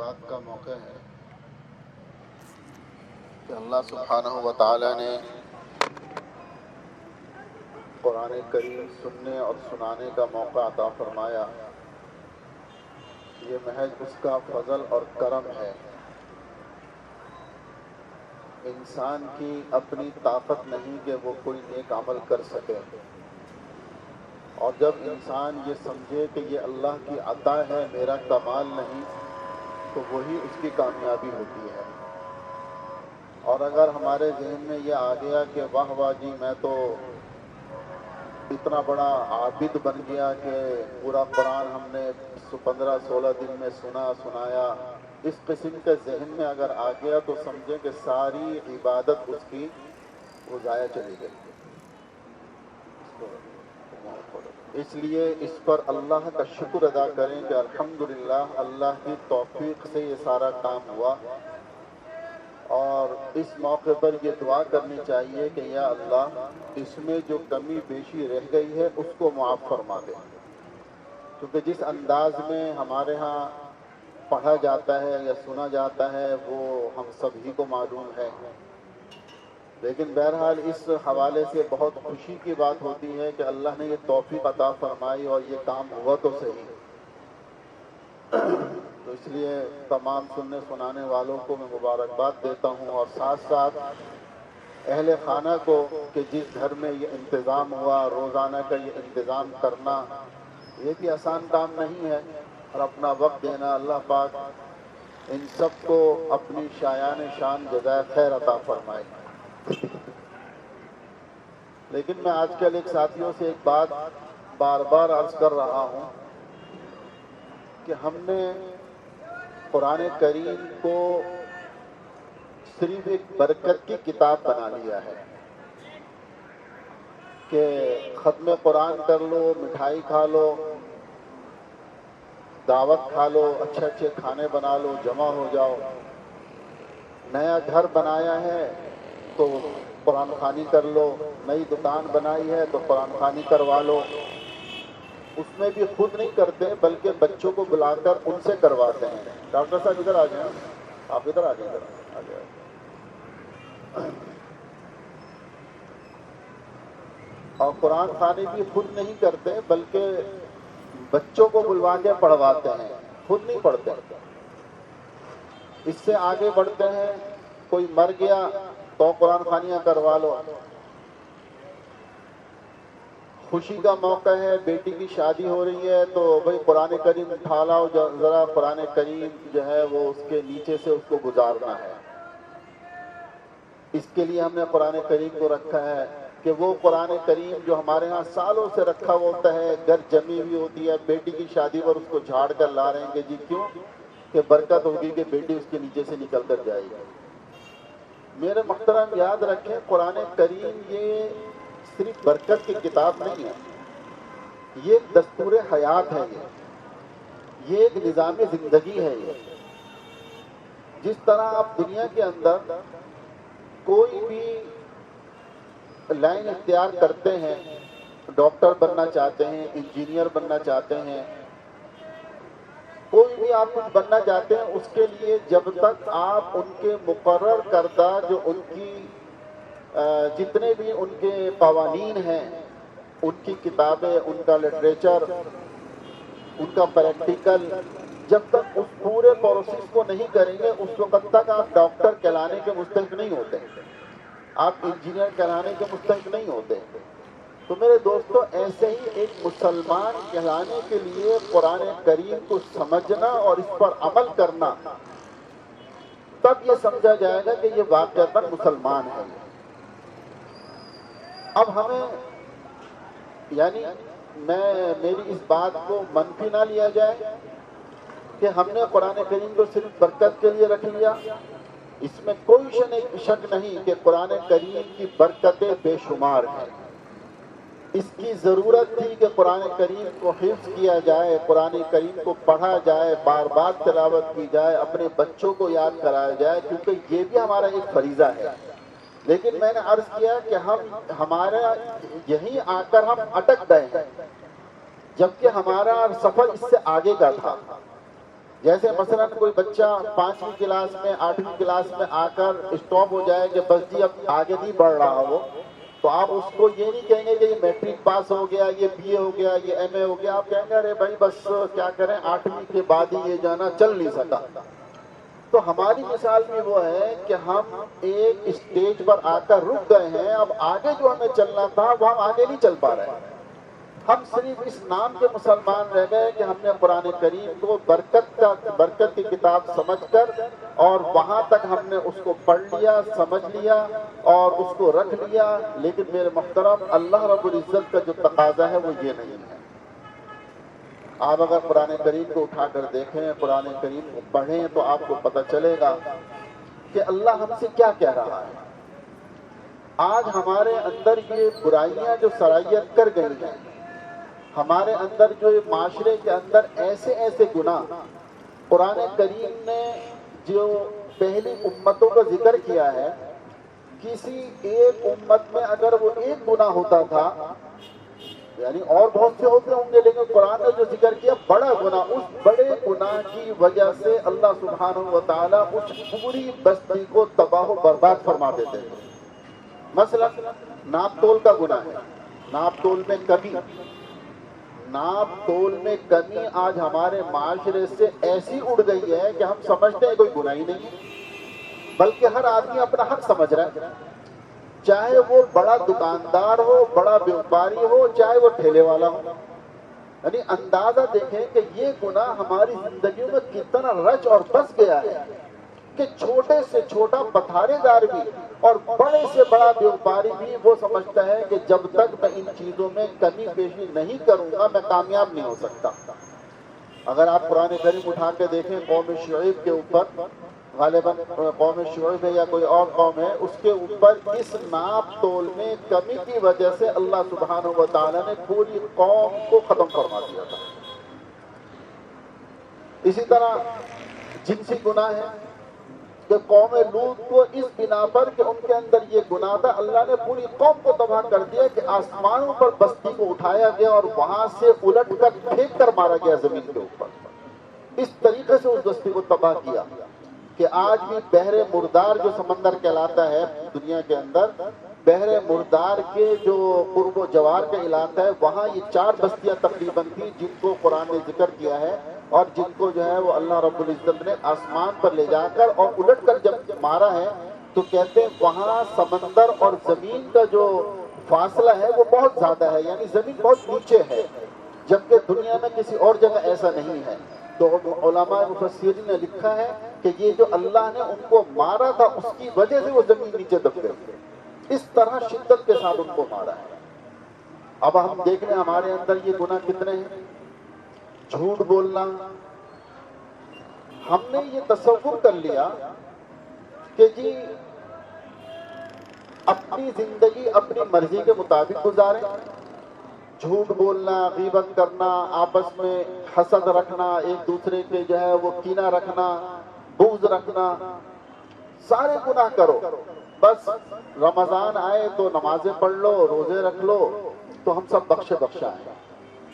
بات کا موقع ہے کہ اللہ سبحانہ و تعالیٰ نے قرآن کریم سننے اور سنانے کا موقع عطا فرمایا. یہ محض اس کا فضل اور کرم ہے. انسان کی اپنی طاقت نہیں کہ وہ کوئی نیک عمل کر سکے، اور جب انسان یہ سمجھے کہ یہ اللہ کی عطا ہے، میرا کمال نہیں، تو وہی اس کی کامیابی ہوتی ہے. اور اگر ہمارے ذہن میں یہ آ گیا کہ واہ واہ جی میں تو اتنا بڑا عابد بن گیا کہ پورا قرآن ہم نے 15-16 دن میں سنایا، اس قسم کے ذہن میں اگر آ گیا تو سمجھیں کہ ساری عبادت اس کی وہ ضائع چلی گئی. اس لیے اس پر اللہ کا شکر ادا کریں کہ الحمدللہ اللہ کی توفیق سے یہ سارا کام ہوا. اور اس موقع پر یہ دعا کرنی چاہیے کہ یا اللہ اس میں جو کمی بیشی رہ گئی ہے اس کو معاف فرما دے، کیونکہ جس انداز میں ہمارے ہاں پڑھا جاتا ہے یا سنا جاتا ہے وہ ہم سبھی کو معلوم ہے. لیکن بہرحال اس حوالے سے بہت خوشی کی بات ہوتی ہے کہ اللہ نے یہ توفیق عطا فرمائی اور یہ کام ہوا تو صحیح. تو اس لیے تمام سننے سنانے والوں کو میں مبارکباد دیتا ہوں، اور ساتھ ساتھ اہل خانہ کو کہ جس گھر میں یہ انتظام ہوا، روزانہ کا یہ انتظام کرنا یہ بھی آسان کام نہیں ہے، اور اپنا وقت دینا. اللہ پاک ان سب کو اپنی شایان شان جزائے خیر عطا فرمائے. لیکن میں آج کل ایک ساتھیوں سے ایک بات بار بار عرض کر رہا ہوں کہ ہم نے قرآن کریم کو صرف ایک برکت کی کتاب بنا لیا ہے کہ ختم قرآن کر لو، مٹھائی کھا لو، دعوت کھا لو، اچھے اچھے کھانے بنا لو، جمع ہو جاؤ. نیا گھر بنایا ہے تو قرآن خوانی کر لو، نئی دکان بنائی ہے تو قرآن خوانی کروا لو. اس میں بھی خود نہیں کرتے بلکہ بچوں کو بلا کر ان سے کرواتے ہیں. ڈاکٹر صاحب ادھر آ جائیں، آپ ادھر آ جائیں، ادھر آ جائیں. اور قرآن خوانی بھی خود نہیں کرتے بلکہ بچوں کو بلوا کے پڑھواتے ہیں، خود نہیں پڑھتے. اس سے آگے بڑھتے ہیں، کوئی مر گیا تو قرآن خوانیاں کروا لو. خوشی کا موقع ہے، بیٹی کی شادی ہو رہی ہے تو بھئی قرآن کریم اٹھا لاؤ، ذرا قرآن کریم جو ہے وہ اس کے نیچے سے اس کو گزارنا ہے. اس کے لیے ہم نے قرآن کریم کو رکھا ہے کہ وہ قرآن کریم جو ہمارے ہاں سالوں سے رکھا ہوتا ہے، گھر جمی ہوئی ہوتی ہے، بیٹی کی شادی پر اس کو جھاڑ کر لا رہے ہیں کہ جی کیوں کہ برکت ہوگی کہ بیٹی اس کے نیچے سے نکل کر جائے گی. میرے محترم یاد رکھیں قرآن کریم یہ صرف برکت کی کتاب نہیں ہے، یہ ایک دستور حیات ہے، یہ ایک نظام زندگی ہے. جس طرح آپ دنیا کے اندر کوئی بھی لائن اختیار کرتے ہیں، ڈاکٹر بننا چاہتے ہیں، انجینئر بننا چاہتے ہیں، کوئی بھی آپ کچھ بننا چاہتے ہیں، اس کے لیے جب تک آپ ان کے مقرر کردہ جو ان کی جتنے بھی ان کے قوانین ہیں، ان کی کتابیں، ان کا لٹریچر، ان کا پریکٹیکل، جب تک اس پورے پروسیس کو نہیں کریں گے اس وقت تک آپ ڈاکٹر کہلانے کے مستحق نہیں ہوتے، آپ انجینئر کہلانے کے مستحق نہیں ہوتے. تو میرے دوستو ایسے ہی ایک مسلمان کہلانے کے لیے قرآن کریم کو سمجھنا اور اس پر عمل کرنا، تب یہ سمجھا جائے گا کہ یہ واقعتاً مسلمان ہے. اب ہمیں یعنی میری اس بات کو منفی نہ لیا جائے کہ ہم نے قرآن کریم کو صرف برکت کے لیے رکھ لیا. اس میں کوئی شک نہیں کہ قرآن کریم کی برکتیں بے شمار ہیں. اس کی ضرورت تھی کہ قرآن کریم کو حفظ کیا جائے، قرآن کریم کو پڑھا جائے، بار بار تلاوت کی جائے، اپنے بچوں کو یاد کرایا جائے، کیونکہ یہ بھی ہمارا ایک فریضہ ہے. لیکن میں نے عرض کیا کہ ہمارا یہیں آ کر ہم اٹک گئے ہیں، جبکہ ہمارا سفر اس سے آگے کا تھا. جیسے مثلا کوئی بچہ 5ویں کلاس میں 8ویں کلاس میں آ کر اسٹاپ ہو جائے کہ بس جی اب آگے نہیں بڑھ رہا وہ، تو آپ اس کو یہ نہیں کہیں گے کہ یہ میٹرک پاس ہو گیا، یہ بی اے ہو گیا، یہ ایم اے ہو گیا. آپ کہیں گے ارے بھائی بس کیا کریں 8ویں کے بعد ہی یہ جانا چل نہیں سکا. تو ہماری مثال بھی وہ ہے کہ ہم ایک اسٹیج پر آ کر رک گئے ہیں، اب آگے جو ہمیں چلنا تھا وہ ہم آگے نہیں چل پا رہے ہیں. ہم صرف اس نام کے مسلمان رہ گئے کہ ہم نے قرآن کریم کو برکت کی کتاب سمجھ کر اور وہاں تک ہم نے اس کو پڑھ لیا، سمجھ لیا اور اس کو رکھ لیا. لیکن میرے محترم، اللہ رب العزت کا جو تقاضا ہے وہ یہ نہیں ہے. آپ اگر قرآن کریم کو اٹھا کر دیکھیں، قرآن کریم کو پڑھیں تو آپ کو پتہ چلے گا کہ اللہ ہم سے کیا کہہ رہا ہے. آج ہمارے اندر یہ برائیاں جو سرایت کر گئی ہیں، ہمارے اندر جو معاشرے کے اندر ایسے ایسے گناہ، قرآن کریم نے جو پہلی امتوں کا ذکر کیا ہے، کسی ایک امت میں اگر وہ ایک گناہ ہوتا تھا، یعنی اور بہت سے ہوتے ہوں گے، لیکن قرآن نے جو ذکر کیا بڑا گناہ، اس بڑے گناہ کی وجہ سے اللہ سبحانہ و تعالیٰ اس پوری بستی کو تباہ و برباد فرما دیتے ہیں. مثلا ناپ تول کا گناہ ہے، ناپ تول میں کمی. ناپ تول میں کمی آج ہمارے معاشرے سے ایسی اڑ گئی ہے کہ ہم سمجھتے ہیں کوئی گناہ ہی نہیں ہے، بلکہ ہر آدمی اپنا حق سمجھ رہا ہے. چاہے وہ بڑا دکاندار ہو، بڑا بیوپاری ہو، چاہے وہ ٹھیلے والا ہو. یعنی اندازہ دیکھیں کہ یہ گناہ ہماری زندگیوں میں کتنا رچ اور بس گیا ہے کہ چھوٹے سے چھوٹا پتھارے دار بھی اور بڑے سے بڑا بیوپاری بھی وہ سمجھتا ہے کہ جب تک میں ان چیزوں میں کمی بیشی نہیں کروں گا میں کامیاب نہیں ہو سکتا. اگر آپ قرآن کریم اٹھا کے دیکھیں، قوم شعیب کے اوپر، غالباً قوم شعیب ہے یا کوئی اور قوم ہے، اس کے اوپر اس ناپ تول میں کمی کی وجہ سے اللہ سبحانہ و تعالیٰ نے پوری قوم کو ختم فرما دیا تھا. اسی طرح جنسی گناہ ہے کہ قوم لوط کو اس بنا پر کہ ان کے اندر یہ گناہ تھا، اللہ نے پوری قوم کو تباہ کر دیا کہ آسمانوں پر بستی کو اٹھایا گیا اور وہاں سے الٹ کر پھینک کر مارا گیا زمین کے اوپر. اس طریقے سے اس بستی کو تباہ کیا کہ آج بھی بحر مردار جو سمندر کہلاتا ہے دنیا کے اندر، بحر مردار کے جو قرب و جوار کا علاقہ ہے، وہاں یہ 4 بستیاں تقریباً تھیں جن کو قرآن نے ذکر کیا ہے اور جن کو جو ہے وہ اللہ رب العزت نے آسمان پر لے جا کر اور الٹ کر جب مارا ہے تو کہتے ہیں وہاں سمندر اور زمین کا جو فاصلہ ہے وہ بہت زیادہ ہے، یعنی زمین بہت نیچے ہے، جبکہ دنیا میں کسی اور جگہ ایسا نہیں ہے. تو علماء مفسرین نے لکھا ہے کہ یہ جو اللہ نے ان کو مارا تھا اس کی وجہ سے وہ زمین نیچے دب گئی، اس طرح شدت کے ساتھ ان کو مارا ہے. اب ہم دیکھ رہے ہیں ہمارے اندر یہ گناہ کتنے ہیں. جھوٹ بولنا، ہم نے یہ تصور کر لیا کہ جی اپنی زندگی اپنی مرضی کے مطابق گزاریں. جھوٹ بولنا، غیبت کرنا، آپس میں حسد رکھنا، ایک دوسرے کے جو ہے وہ کینہ رکھنا، بغض رکھنا، سارے گناہ کرو. بس رمضان آئے تو نمازیں پڑھ لو، روزے رکھ لو تو ہم سب بخشے بخشا ہیں.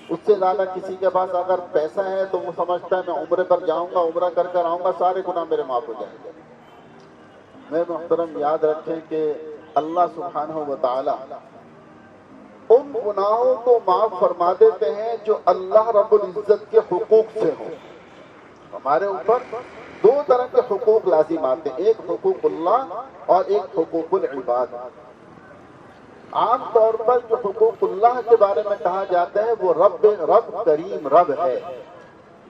اس سے زیادہ کسی کے پاس اگر پیسہ ہے تو وہ سمجھتا ہے میں عمرے پر جاؤں گا، عمرہ کر کر آؤں گا، سارے گناہ میرے معاف ہو جائیں گے. میں محترم یاد رکھیں کہ اللہ سبحانہ و تعالی ان گناہوں کو معاف فرما دیتے ہیں جو اللہ رب العزت کے حقوق سے ہوں. ہمارے اوپر 2 طرح کے حقوق لازم آتے ہیں، ایک حقوق اللہ اور ایک حقوق العباد. عام طور پر جو حقوق اللہ کے بارے میں کہا جاتا ہے وہ رب کریم رب ہے.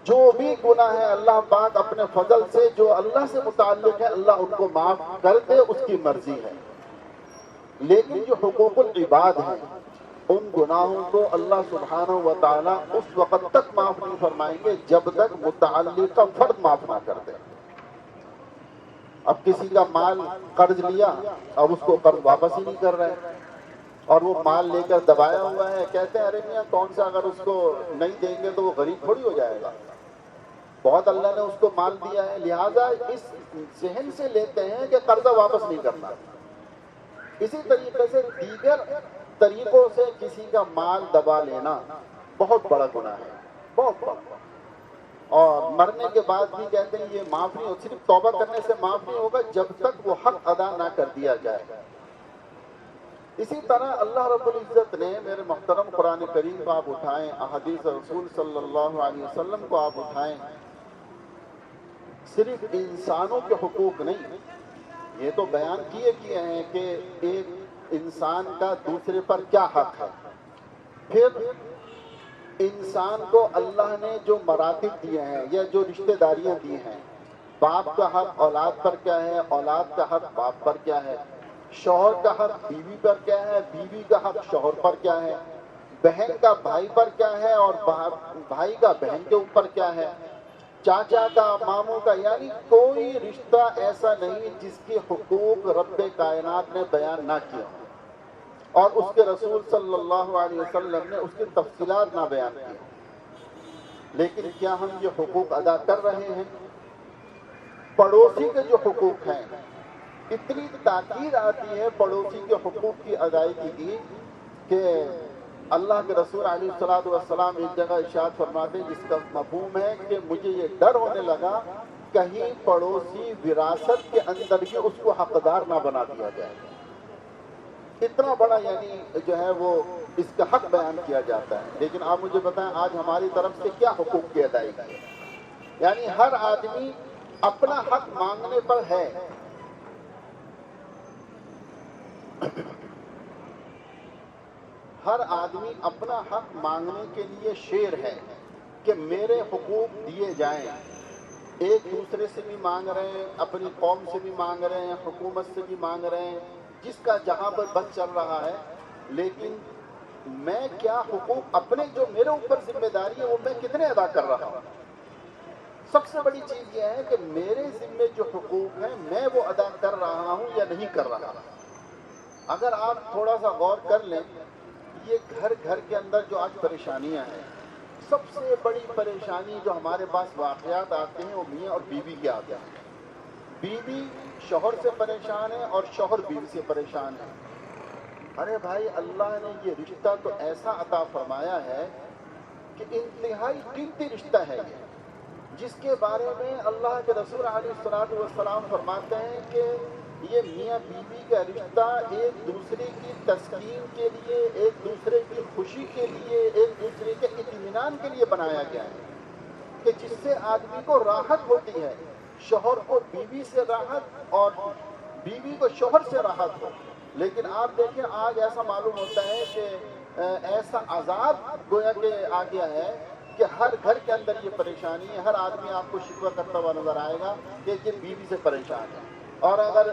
جو بھی گناہ ہے اللہ پاک اپنے فضل سے جو اللہ سے متعلق ہے اللہ ان کو معاف کر دے، اس کی مرضی ہے. لیکن جو حقوق العباد ہیں ان گناہوں کو اللہ سبحانہ و تعالیٰ اس وقت تک معاف نہیں فرمائیں گے جب تک متعلق کا فرد معاف نہ کر دے. اب کسی کا مال قرض لیا، اب اس کو قرض واپس ہی نہیں کر رہے اور وہ مال لے کر دبایا ہوا ہے، کہتے ہیں ارے میاں کون سا اگر اس کو نہیں دیں گے تو وہ غریب تھوڑی ہو جائے گا. بہت اللہ نے اس کو مال دیا ہے، لہٰذا اس ذہن سے لیتے ہیں کہ قرضہ واپس نہیں کرنا. اسی طریقے سے دیگر طریقوں سے کسی کا مال دبا لینا بہت بڑا گناہ ہے، بہت بڑا. اور مرنے کے بعد بھی کہتے ہیں یہ معاف نہیں ہو، صرف توبہ کرنے سے معاف نہیں ہوگا جب تک وہ حق ادا نہ کر دیا جائے۔ اسی طرح اللہ رب العزت نے میرے محترم قرآن کریم کو آپ اٹھائیں، احادیث رسول صلی اللہ علیہ وسلم کو آپ اٹھائیں، صرف انسانوں کے حقوق نہیں، یہ تو بیان کیے ہیں کہ ایک انسان کا دوسرے پر کیا حق ہے۔ پھر انسان کو اللہ نے جو مراتب دیے ہیں یا جو رشتہ داریاں دی ہیں، باپ کا حق اولاد پر کیا ہے، اولاد کا حق باپ پر کیا ہے، شوہر کا حق بیوی پر کیا ہے، بیوی کا حق شوہر پر کیا ہے، بہن کا بھائی پر کیا ہے اور بھائی کا بہن کے اوپر کیا ہے، چاچا کا ماموں کا، یعنی کوئی رشتہ ایسا نہیں جس کے حقوق رب کائنات نے بیان نہ کیا اور اس کے رسول صلی اللہ علیہ وسلم نے اس کی تفصیلات نہ بیان کی۔ لیکن کیا ہم یہ حقوق ادا کر رہے ہیں؟ پڑوسی کے جو حقوق ہیں، اتنی تاکید آتی ہے پڑوسی کے حقوق کی ادائیگی کی کہ اللہ کے رسول علیہ الصلوۃ والسلام ایک جگہ ارشاد فرماتے ہیں جس کا مفہوم ہے کہ مجھے یہ ڈر ہونے لگا کہیں پڑوسی وراثت کے اندر ہی اس کو حقدار نہ بنا دیا جائے۔ اتنا بڑا یعنی جو ہے وہ اس کا حق بیان کیا جاتا ہے۔ لیکن آپ مجھے بتائیں آج ہماری طرف سے کیا حقوق کی ادائیگی ہے؟ یعنی ہر آدمی اپنا حق مانگنے پر ہے۔ ہر آدمی اپنا حق مانگنے کے لیے شیر ہے کہ میرے حقوق دیے جائیں۔ ایک دوسرے سے بھی مانگ رہے ہیں، اپنی قوم سے بھی مانگ رہے ہیں، حکومت سے بھی مانگ رہے ہیں، جس کا جہاں پر بس چل رہا ہے۔ لیکن میں کیا حقوق اپنے جو میرے اوپر ذمہ داری ہے وہ میں کتنے ادا کر رہا ہوں؟ سب سے بڑی چیز یہ ہے کہ میرے ذمے جو حقوق ہیں میں وہ ادا کر رہا ہوں یا نہیں کر رہا۔ اگر آپ تھوڑا سا غور کر لیں، یہ گھر گھر کے اندر جو آج پریشانیاں ہیں، سب سے بڑی پریشانی جو ہمارے پاس واقعات آتے ہیں وہ میاں اور بیوی کے آتے ہیں۔ بیوی شوہر سے پریشان ہے اور شوہر بیوی سے پریشان ہے۔ ارے بھائی، اللہ نے یہ رشتہ تو ایسا عطا فرمایا ہے کہ انتہائی قیمتی رشتہ ہے جس کے بارے میں اللہ کے رسول علیہ الصلوۃ والسلام فرماتے ہیں کہ یہ میاں بیوی کا رشتہ ایک دوسرے کی تسکین کے لیے، ایک دوسرے کی خوشی کے لیے، ایک دوسرے کے اطمینان کے لیے بنایا گیا ہے کہ جس سے آدمی کو راحت ہوتی ہے، شوہر کو بیوی سے راحت اور بیوی کو شوہر سے راحت ہو۔ لیکن آپ دیکھیں آج ایسا معلوم ہوتا ہے کہ ایسا عذاب گویا کہ آ گیا ہے کہ ہر گھر کے اندر یہ پریشانی ہے۔ ہر آدمی آپ کو شکوہ کرتا ہوا نظر آئے گا کہ یہ بیوی سے پریشان ہے، اور اگر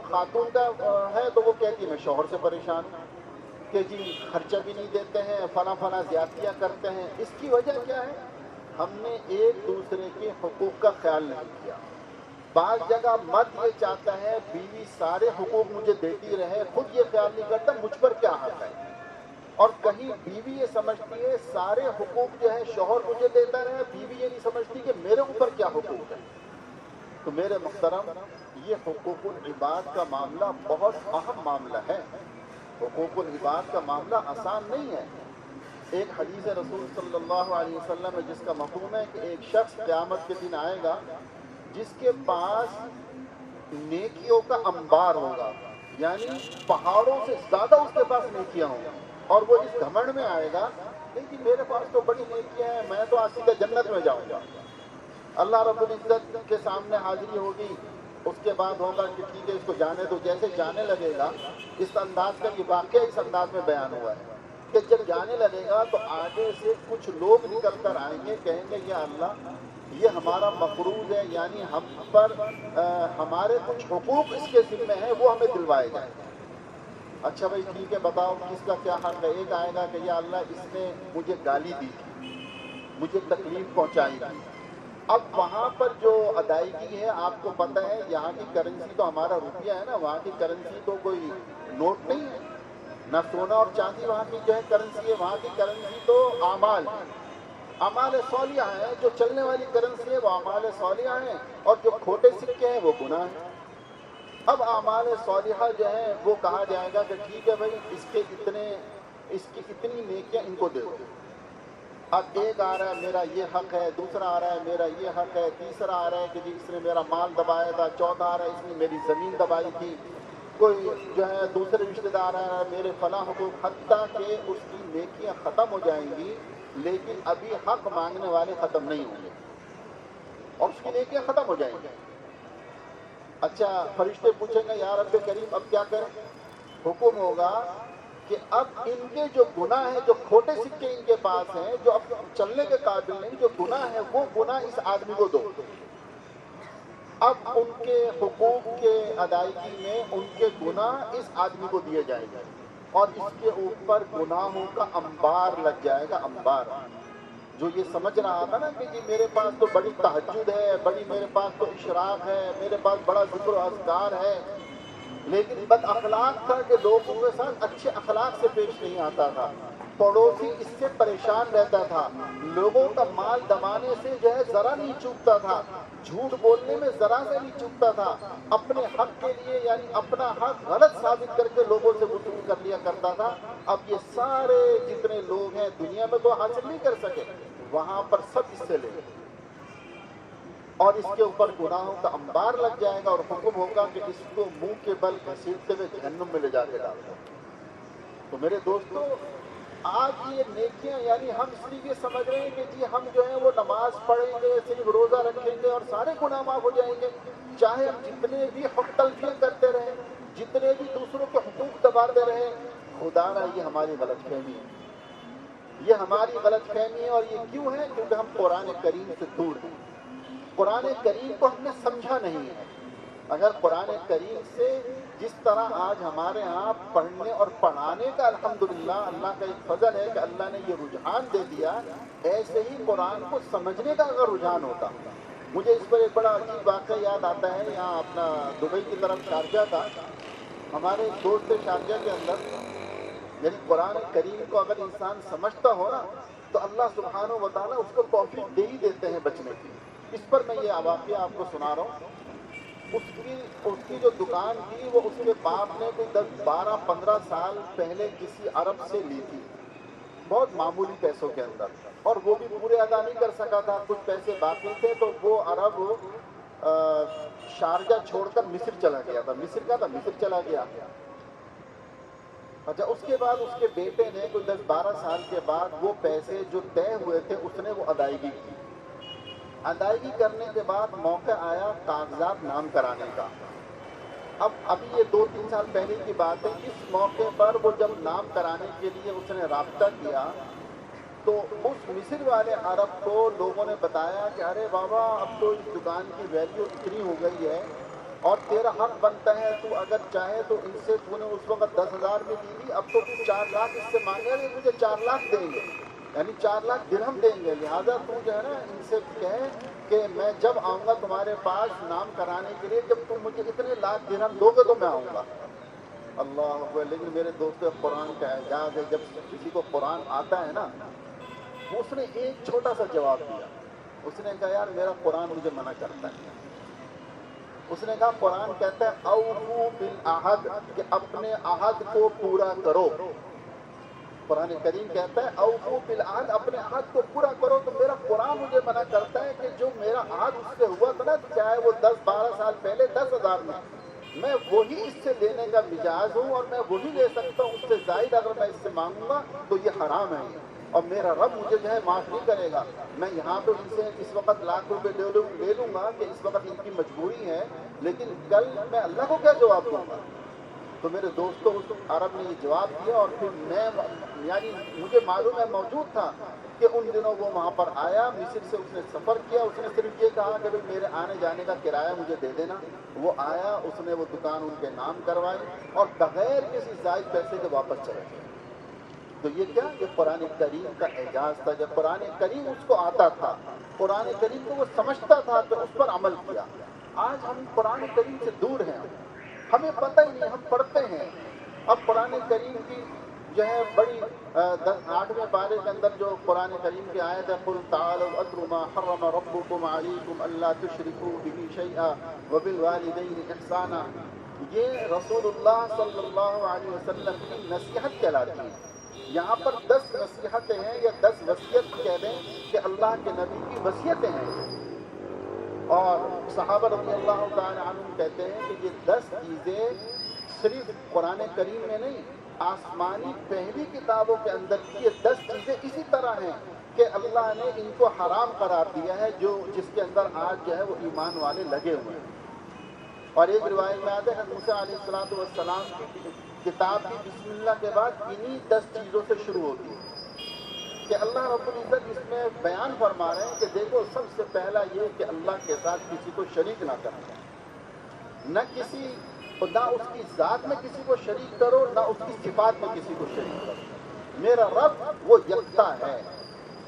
خاتون کا ہے تو وہ کہتی ہے میں شوہر سے پریشان ہوں کہ جی خرچہ بھی نہیں دیتے ہیں، فلاں زیادتیاں کرتے ہیں۔ اس کی وجہ کیا ہے؟ ہم نے ایک دوسرے کے حقوق کا خیال نہیں کیا۔ بعض جگہ مرد یہ چاہتا ہے بیوی سارے حقوق مجھے دیتی رہے، خود یہ خیال نہیں کرتا مجھ پر کیا حق ہے، اور کہیں بیوی یہ سمجھتی ہے سارے حقوق جو ہے شوہر مجھے دیتا رہے، بیوی یہ نہیں سمجھتی کہ میرے اوپر کیا حقوق ہے۔ تو میرے محترم، یہ حقوق العباد کا معاملہ بہت اہم معاملہ ہے۔ حقوق العباد کا معاملہ آسان نہیں ہے۔ ایک حدیث رسول صلی اللہ علیہ وسلم ہے جس کا مفہوم ہے کہ ایک شخص قیامت کے دن آئے گا جس کے پاس نیکیوں کا انبار ہوگا، یعنی پہاڑوں سے زیادہ اس کے پاس نیکیاں ہوں گی، اور وہ اس گھمنڈ میں آئے گا کہ میرے پاس تو بڑی نیکیاں ہیں، میں تو آج سیدھا جنت میں جاؤں گا۔ اللہ رب العزت کے سامنے حاضری ہوگی، اس کے بعد ہوگا کہ ٹھیک ہے اس کو جانے دو۔ جیسے جانے لگے گا، اس انداز کا یہ واقعہ اس انداز میں بیان ہوا ہے کہ جب جانے لگے گا تو آگے سے کچھ لوگ نکل کر آئیں گے، کہیں گے یا اللہ یہ ہمارا مفروض ہے، یعنی ہم پر ہمارے کچھ حقوق اس کے ذمہ ہیں، وہ ہمیں دلوائے جائیں۔ اچھا بھائی ٹھیک ہے، بتاؤ کس کا کیا حق ہے؟ ایک آئے گا کہ یا اللہ اس نے مجھے گالی دی تھی، مجھے تکلیف پہنچائی تھی۔ اب وہاں پر جو ادائیگی ہے آپ کو پتہ ہے یہاں کی کرنسی تو ہمارا روپیہ ہے نا، وہاں کی کرنسی تو کوئی نوٹ نہیں ہے، نہ سونا اور چاندی وہاں کی جو ہے کرنسی ہے، وہاں کی کرنسی تو اعمال صالحہ ہیں۔ جو چلنے والی کرنسی ہے وہ اعمال صالحہ ہیں، اور جو کھوٹے سکے ہیں وہ گناہ ہیں۔ اب اعمال صالحہ جو ہیں وہ کہا جائے گا کہ ٹھیک ہے بھائی اس کی اتنی نیکیاں ان کو دے دو، اب ایک آ رہا ہے میرا یہ حق ہے، دوسرا آ رہا ہے میرا یہ حق ہے، تیسرا آ رہا ہے کہ جی اس نے میرا مال دبایا تھا، چوتھا آ رہا ہے اس نے میری زمین دبائی تھی، کوئی جو ہے دوسرے رشتہ دار آ رہا ہے میرے فلاں حقوق، حتیٰ کہ اس کی نیکیاں ختم ہو جائیں گی لیکن ابھی حق مانگنے والے ختم نہیں ہوں گے اور اس کی نیکیاں ختم ہو جائیں گی۔ اچھا فرشتے پوچھیں گے یا رب کریم اب کیا کریں؟ حکم ہوگا کہ اب ان کے جو گناہ ہیں، جو کھوٹے سکے ان کے پاس ہیں، جو اب چلنے کے قابل نہیں، جو گناہ ہے وہ گناہ اس آدمی کو دو۔ اب ان کے حقوق کے ادائیگی میں ان کے گناہ اس آدمی کو دیے جائیں گے اور اس کے اوپر گناہوں کا انبار لگ جائے گا، انبار۔ جو یہ سمجھ رہا تھا نا کہ جی میرے پاس تو بڑی تہجد ہے، بڑی میرے پاس تو اشراق ہے، میرے پاس بڑا ذکر و اذکار ہے، لیکن بد اخلاق تھا کہ لوگوں کے ساتھ اچھے اخلاق سے پیش نہیں آتا تھا، پڑوسی اس سے پریشان رہتا تھا، لوگوں کا مال دبانے سے جو ہے ذرا نہیں چوکتا تھا، جھوٹ بولنے میں ذرا سے نہیں چوکتا تھا، اپنے حق کے لیے یعنی اپنا حق غلط ثابت کر کے لوگوں سے وصول کر لیا کرتا تھا۔ اب یہ سارے جتنے لوگ ہیں دنیا میں تو حاصل نہیں کر سکے، وہاں پر سب اس سے لے اور اس کے اوپر گناہوں کا انبار لگ جائے گا اور حکم ہوگا کہ اس کو منہ کے بل گھسیٹتے ہوئے جہنم میں لے جا کے ڈال دو۔ تو میرے دوستو آج یہ نیکیاں یعنی ہم صرف یہ سمجھ رہے ہیں کہ جی ہم جو ہے وہ نماز پڑھیں گے، صرف روزہ رکھیں گے اور سارے گناہ معاف ہو جائیں گے، چاہے ہم جتنے بھی حق تلفیاں کرتے رہیں، جتنے بھی دوسروں کے حقوق دباتے رہیں۔ خدا نہ یہ ہماری غلط فہمی ہے، یہ ہماری غلط فہمی ہے اور یہ کیوں ہے؟ کیونکہ ہم قرآن کریم سے دور ہیں، قرآن کریم کو ہم نے سمجھا نہیں ہے۔ اگر قرآن کریم سے جس طرح آج ہمارے ہاں پڑھنے اور پڑھانے کا الحمدللہ اللہ کا ایک فضل ہے کہ اللہ نے یہ رجحان دے دیا، ایسے ہی قرآن کو سمجھنے کا اگر رجحان ہوتا۔ مجھے اس پر ایک بڑا عجیب واقعہ یاد آتا ہے، یہاں اپنا دبئی کی طرف شارجہ تھا، ہمارے ایک دوست تھے شارجہ کے اندر، یعنی قرآن کریم کو اگر انسان سمجھتا ہو نا تو اللہ سبحانہ و تعالیٰ اس کو توفیق دے ہی دیتے ہیں بچنے کی۔ اس پر میں یہ واقعہ آپ کو سنا رہا ہوں۔ اس کی جو دکان تھی وہ اس کے باپ نے کوئی 10-12-15 سال پہلے کسی عرب سے لی تھی، بہت معمولی پیسوں کے اندر، اور وہ بھی پورے ادا نہیں کر سکا تھا، کچھ پیسے باقی تھے، تو وہ عرب شارجہ چھوڑ کر مصر چلا گیا تھا، مصر کا تھا، مصر چلا گیا۔ اچھا اس کے بعد اس کے بیٹے نے کوئی 10-12 سال کے بعد وہ پیسے جو طے ہوئے تھے اس نے وہ ادائیگی کی۔ ادائیگی کرنے کے بعد موقع آیا کاغذات نام کرانے کا۔ اب ابھی یہ 2-3 سال پہلے کی بات ہے، اس موقع پر وہ جب نام کرانے کے لیے اس نے رابطہ کیا تو اس مصر والے عرب کو لوگوں نے بتایا کہ ارے بابا اب تو اس دکان کی ویلیو اتنی ہو گئی ہے اور تیرا حق بنتا ہے، تو اگر چاہے تو ان سے تو نے اس وقت 10,000 میں دی تھی، اب تو 4 لاکھ اس سے مانگے گا، مجھے 4 لاکھ دیں گے، یعنی 4 لاکھ درہم دیں گے، لہٰذا تو جو ہے نا ان سے کہے کہ میں جب آؤں گا تمہارے پاس نام کرانے کے لیے، جب تم مجھے اتنے لاکھ درہم دو گے تو میں آؤں گا۔ اللہ اکبر۔ لیکن میرے دوست قرآن کا اعجاز ہے، جب کسی کو قرآن آتا ہے نا، اس نے ایک چھوٹا سا جواب دیا، اس نے کہا یار میرا قرآن مجھے منع کرتا ہے۔ اس نے کہا قرآن کہتا ہے اوفو بالعہد، کہ اپنے عہد کو پورا کرو۔ قرآن کریم کہتا ہے اوفو بالعہد، اپنے عہد کو پورا کرو، تو میرا قرآن مجھے منع کرتا ہے کہ جو میرا عہد اس سے ہوا تھا نا، چاہے وہ 10-12 سال پہلے 10,000 میں وہی اس سے لینے کا مجاز ہوں اور میں وہی لے سکتا ہوں، اس سے زائد اگر میں اس سے مانگوں گا تو یہ حرام ہے اور میرا رب مجھے جو ہے معاف نہیں کرے گا۔ میں یہاں تو ان سے اس وقت لاکھ روپے لے لوں گا کہ اس وقت ان کی مجبوری ہے، لیکن کل میں اللہ کو کیا جواب دوں گا؟ تو میرے دوستوں اس عرب نے یہ جواب دیا اور پھر میں یعنی مجھے معلوم ہے موجود تھا کہ ان دنوں وہ وہاں پر آیا، مصر سے اس نے سفر کیا، اس نے صرف یہ کہا کہ میرے آنے جانے کا کرایہ مجھے دے دینا۔ وہ آیا، اس نے وہ دکان ان کے نام کروائی اور بغیر کسی زائد پیسے کے واپس چلے گئے۔ تو یہ کیا؟ یہ قرآن کریم کا اعجاز تھا، جب قرآن کریم اس کو آتا تھا، قرآن کریم کو وہ سمجھتا تھا تو اس پر عمل کیا۔ آج ہم قرآن کریم سے دور ہیں، ہمیں پتہ ہی نہیں، ہم پڑھتے ہیں۔ اب قرآن کریم کی جو ہے بڑی 8ویں پارے کے اندر جو قرآن کریم کی آیت ہے قُلْ تَعَالَوْا أَتْلُ مَا حَرَّمَ رَبُّكُمْ عَلَيْكُمْ أَلَّا تُشْرِكُوا بِهِ شَيْئًا وَبِالْوَالِدَيْنِ إِحْسَانًا، یہ رسول اللہ صلی اللہ علیہ وسلم کی نصیحت کہلاتی ہے۔ یہاں پر 10 نصیحتیں ہیں یا 10 وصیت کہہ دیں کہ اللہ کے نبی کی وصیتیں ہیں، اور صحابہ رضی اللہ تعالی عنہ کہتے ہیں کہ یہ 10 چیزیں صرف قرآن کریم میں نہیں، آسمانی پہلی کتابوں کے اندر کی یہ 10 چیزیں اسی طرح ہیں کہ اللہ نے ان کو حرام قرار دیا ہے، جس کے اندر آج جو ہے وہ ایمان والے لگے ہوئے ہیں۔ اور ایک روایت میں آتا ہے موسیٰ علیہ السلام کی کتاب کی بسم اللہ کے بعد انہی 10 چیزوں سے شروع ہوتی ہے کہ اللہ رب العزت اس میں بیان فرما رہے ہیں کہ دیکھو سب سے پہلا یہ کہ اللہ کے ساتھ کسی کو شریک نہ کرنا، نہ اس کی ذات میں کسی کو شریک کرو، نہ اس کی صفات میں کسی کو شریک کرو۔ میرا رب وہ یکتا ہے،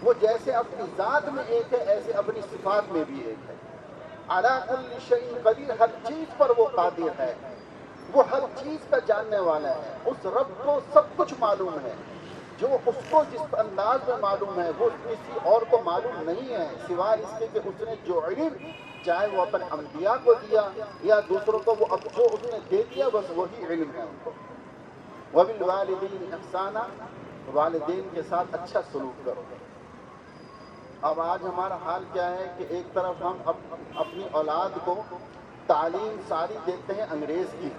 وہ جیسے اپنی ذات میں ایک ہے ایسے اپنی صفات میں بھی ایک ہے۔ علی کل شیء قدیر، ہر چیز پر وہ قادر ہے، وہ ہر چیز کا جاننے والا ہے۔ اس رب کو سب کچھ معلوم ہے، جو اس کو جس انداز میں معلوم ہے وہ کسی اور کو معلوم نہیں ہے، سوائے اس کے کہ اس نے جو علم چاہے وہ اپنے انبیاء کو دیا یا دوسروں کو، وہ اب جو اس نے دے دیا بس وہی علم ہے ان کو۔ وَبِالْوَالِدَيْنِ إِحْسَانًا، والدین کے ساتھ اچھا سلوک کرو۔ اب آج ہمارا حال کیا ہے کہ ایک طرف ہم اپنی اولاد کو تعلیم ساری دیتے ہیں انگریز کی،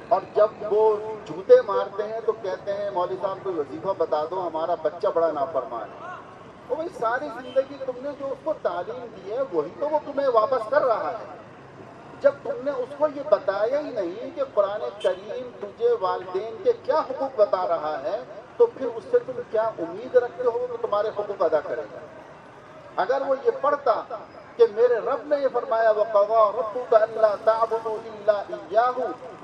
اور جب وہ جوتے مارتے ہیں تو کہتے ہیں مولوی صاحب کوئی وظیفہ بتا دو، ہمارا بچہ بڑا نافرمان ہے۔ وہ بھائی ساری زندگی تم نے جو اس کو تعلیم دی ہے وہی تو وہ تمہیں واپس کر رہا ہے۔ جب تم نے اس کو یہ بتایا ہی نہیں کہ قرآن کریم تجھے والدین کے کیا حقوق بتا رہا ہے، تو پھر اس سے تم کیا امید رکھتے ہو کہ تمہارے حقوق ادا کرے گا؟ اگر وہ یہ پڑھتا کہ میرے رب نے یہ فرمایا وَقَضَىٰ رَبُّكَ أَلَّا تَعْبُدُوا إِلَّا إِيَّاهُ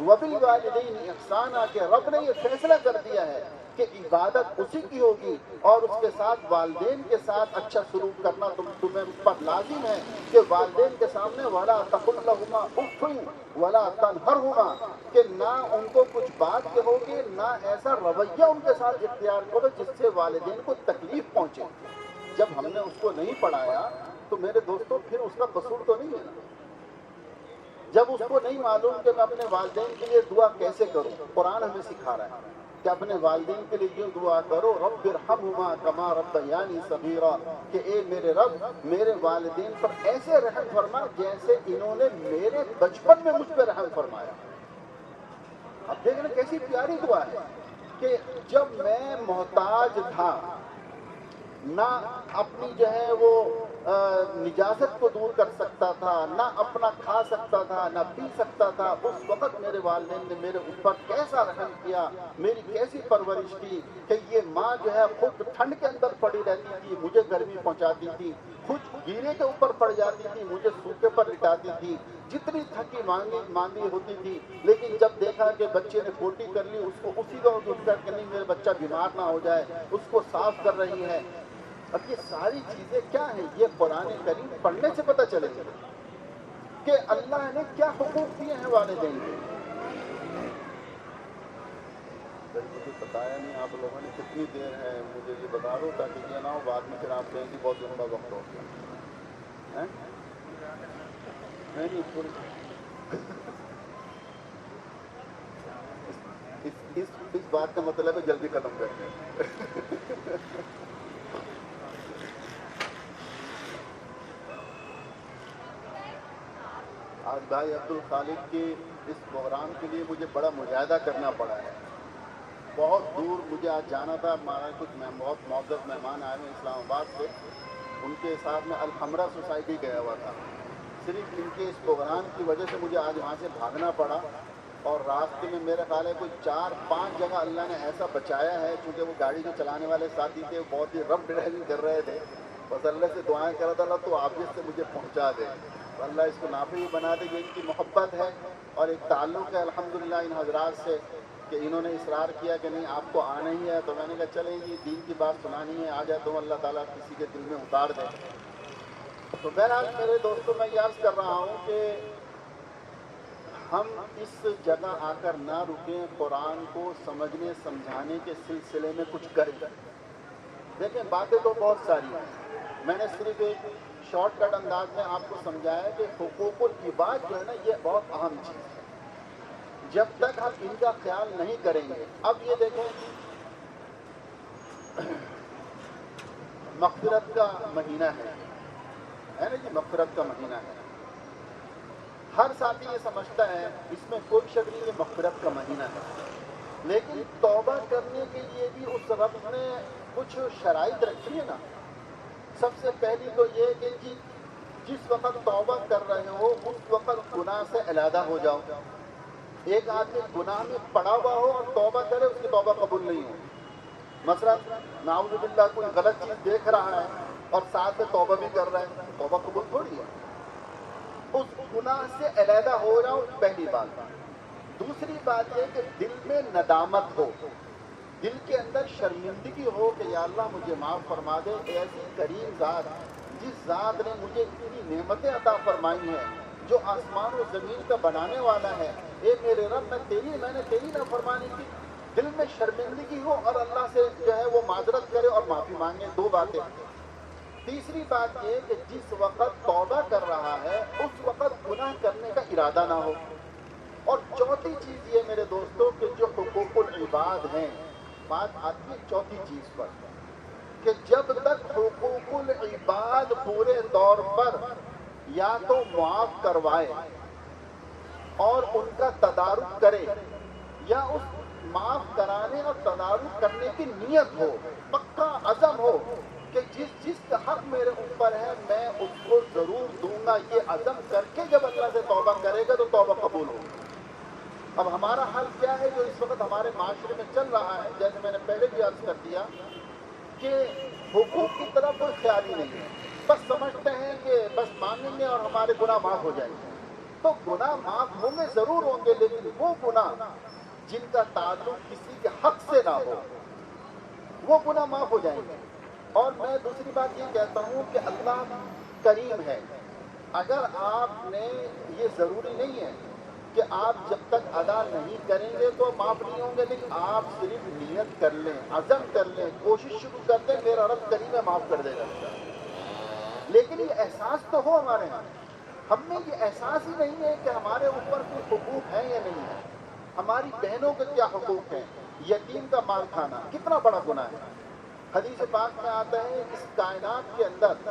وَبِالْوَالِدَيْنِ إِحْسَانًا، کہ رب نے یہ فیصلہ کر دیا ہے کہ عبادت اسی کی ہوگی اور اس کے ساتھ والدین کے ساتھ اچھا سلوک کرنا تمہیں اس پر لازم ہے کہ والدین کے سامنے وَلَا تَقُل لَّهُمَا أُفٍّ وَلَا تَنْهَرْهُمَا، کہ نہ ان کو کچھ بات کہو گے، نہ ایسا رویہ ان کے ساتھ اختیار کرو جس سے والدین کو تکلیف پہنچے۔ جب ہم نے اس کو نہیں پڑھایا تو میرے دوستوں پھر اس کا قصور تو نہیں ہے نا۔ جب اس کو نہیں معلوم کہ میں اپنے والدین کے لیے دعا کیسے کروں، قرآن ہمیں سکھا رہا ہے کہ اپنے والدین کے لیے یہ دعا کرو رب ارحمہما کما ربیانی صغیرا، کہ اے میرے رب میرے والدین پر ایسے رحم فرما جیسے انہوں نے میرے بچپن میں مجھ پہ رحم فرمایا۔ اب دیکھنا کیسی پیاری دعا ہے کہ جب میں محتاج تھا، نہ اپنی جو ہے وہ نجاست کو دور کر سکتا تھا، نہ اپنا کھا سکتا تھا، نہ پی سکتا تھا، اس وقت میرے والدین نے میرے اوپر کیسا رحم کیا، میری کیسی پرورش کی کہ یہ ماں جو ہے خود ٹھنڈ کے اندر پڑی رہتی تھی، مجھے گرمی پہنچاتی تھی، خود گیرے کے اوپر پڑ جاتی تھی، مجھے سوکھے پر لٹاتی تھی، جتنی تھکی ماندی ہوتی تھی، لیکن جب دیکھا کہ بچے نے پوٹی کر لی اس کو اسی وقت اٹھ کر کے نہیں میرے بچہ بیمار نہ ہو جائے اس کو صاف کر رہی ہے۔ اب یہ ساری چیزیں کیا ہیں؟ یہ قرآن کریم پڑھنے سے پتہ چلے گا کہ اللہ نے کیا حقوق دیے ہیں والدین کے۔ مجھے بتایا نہیں آپ لوگوں نے کتنی دیر ہے، مجھے یہ بتا دو تاکہ یہ نہ ہو بعد میں پھر آپ کہیں گے بہت لمبا وقت ہو گیا۔ اس بات کا مطلب ہے جلدی ختم کرتے ہیں۔ آج بھائی عبد الخالق کے اس پروگرام کے لیے مجھے بڑا مجاہدہ کرنا پڑا ہے، بہت دور مجھے آج جانا تھا، ہمارا کچھ بہت معزز مہمان آئے ہوئے اسلام آباد سے، ان کے ساتھ میں الحمرہ سوسائٹی گیا ہوا تھا، صرف ان کے اس پروگرام کی وجہ سے مجھے آج وہاں سے بھاگنا پڑا، اور راستے میں میرا خیال ہے کوئی 4-5 جگہ اللہ نے ایسا بچایا ہے، چونکہ وہ گاڑی جو چلانے والے ساتھی تھے وہ بہت ہی رف ڈرائیونگ کر رہے تھے، بس اللہ سے دعائیں کر رہا تھا اللہ تو آفس سے مجھے پہنچا دے، تو اللہ اس کو نافع بھی بنا دے۔ یہ ان کی محبت ہے اور ایک تعلق ہے الحمدللہ ان حضرات سے کہ انہوں نے اصرار کیا کہ نہیں آپ کو آنا ہی ہے، تو میں نے کہا چلیں جی دین کی بات سنانی ہے، آ جائے تو اللہ تعالیٰ کسی کے دل میں اتار دے۔ تو بہرحال میرے دوستوں میں یہ عرض کر رہا ہوں کہ ہم اس جگہ آ کر نہ رکیں، قرآن کو سمجھنے سمجھانے کے سلسلے میں کچھ کریں۔ دیکھیں باتیں تو بہت ساری ہیں، میں نے صرف ایک شارٹ کٹ انداز میں آپ کو سمجھایا کہ حقوق العباد جو ہے نا یہ بہت اہم چیز ہے، جب تک ہم ان کا خیال نہیں کریں گے۔ اب یہ دیکھیں مغفرت کا مہینہ ہے نا جی، مغفرت کا مہینہ ہے. ہر ساتھی یہ سمجھتا ہے، اس میں کوئی شک نہیں، یہ مغفرت کا مہینہ ہے. لیکن توبہ کرنے کے لیے بھی اس رب نے کچھ شرائط رکھی ہے نا. سب سے پہلی تو یہ کہ جس وقت توبہ کر رہے ہو اس وقت گناہ سے علیحدہ ہو جاؤ. ایک آدمی گناہ میں پڑا ہوا ہو اور توبہ کرے، اس کی توبہ قبول نہیں ہو. مثلا نعوذ باللہ کوئی غلط چیز دیکھ رہا ہے اور ساتھ میں توبہ بھی کر رہا ہے، توبہ قبول تھوڑی ہے. اس گناہ سے علیحدہ ہو جاؤ، پہلی بات. دوسری بات یہ کہ دل میں ندامت ہو، دل کے اندر شرمندگی ہو کہ یا اللہ مجھے معاف فرما دے. ایسی کریم ذات، جس ذات نے مجھے اتنی نعمتیں عطا فرمائی ہیں، جو آسمان و زمین کا بنانے والا ہے، اے میرے رب میں نے تیری نافرمانی کی. دل میں شرمندگی ہو اور اللہ سے جو ہے وہ معذرت کرے اور معافی مانگے. دو باتیں. تیسری بات یہ کہ جس وقت توبہ کر رہا ہے اس وقت گناہ کرنے کا ارادہ نہ ہو. اور چوتھی چیز یہ میرے دوستوں کہ جو حقوق العباد ہیں، بات آتی ہے چوتھی چیز پر کہ جب تک حقوق العباد پورے طور پر یا تو معاف کروائے اور ان کا تدارک کرے، یا اس معاف کرانے اور تدارک کرنے کی نیت ہو، پکا عزم ہو کہ جس کا حق میرے اوپر ہے میں اس کو ضرور دوں گا، یہ عزم کر کے جب اللہ سے توبہ کرے گا تو توبہ قبول ہوگی. اب ہمارا حال کیا ہے جو اس وقت ہمارے معاشرے میں چل رہا ہے، جیسے میں نے پہلے بھی عرض کر دیا کہ حقوق کی طرف کوئی خیال ہی نہیں ہے. بس سمجھتے ہیں کہ بس مانگیں گے اور ہمارے گناہ معاف ہو جائیں گے. تو گناہ معاف ہوں گے، ضرور ہوں گے، لیکن وہ گناہ جن کا تعلق کسی کے حق سے نہ ہو وہ گناہ معاف ہو جائیں گے. اور میں دوسری بات یہ کہتا ہوں کہ اللہ کریم ہے. اگر آپ نے، یہ ضروری نہیں ہے کہ آپ جب تک ادا نہیں کریں گے تو معاف نہیں ہوں گے، لیکن آپ صرف نیت کر لیں، عزم کر لیں، کوشش شروع کر دیں، میرا رب کریم ہے معاف کر دے گا. لیکن یہ احساس تو ہو ہمارے ہاں. ہم میں یہ احساس ہی نہیں ہے کہ ہمارے اوپر کوئی حقوق ہیں یا نہیں ہے. ہماری بہنوں کے کیا حقوق ہیں. یتیم کا مال کھانا کتنا بڑا گناہ ہے. حدیث پاک میں آتا ہے اس کائنات کے اندر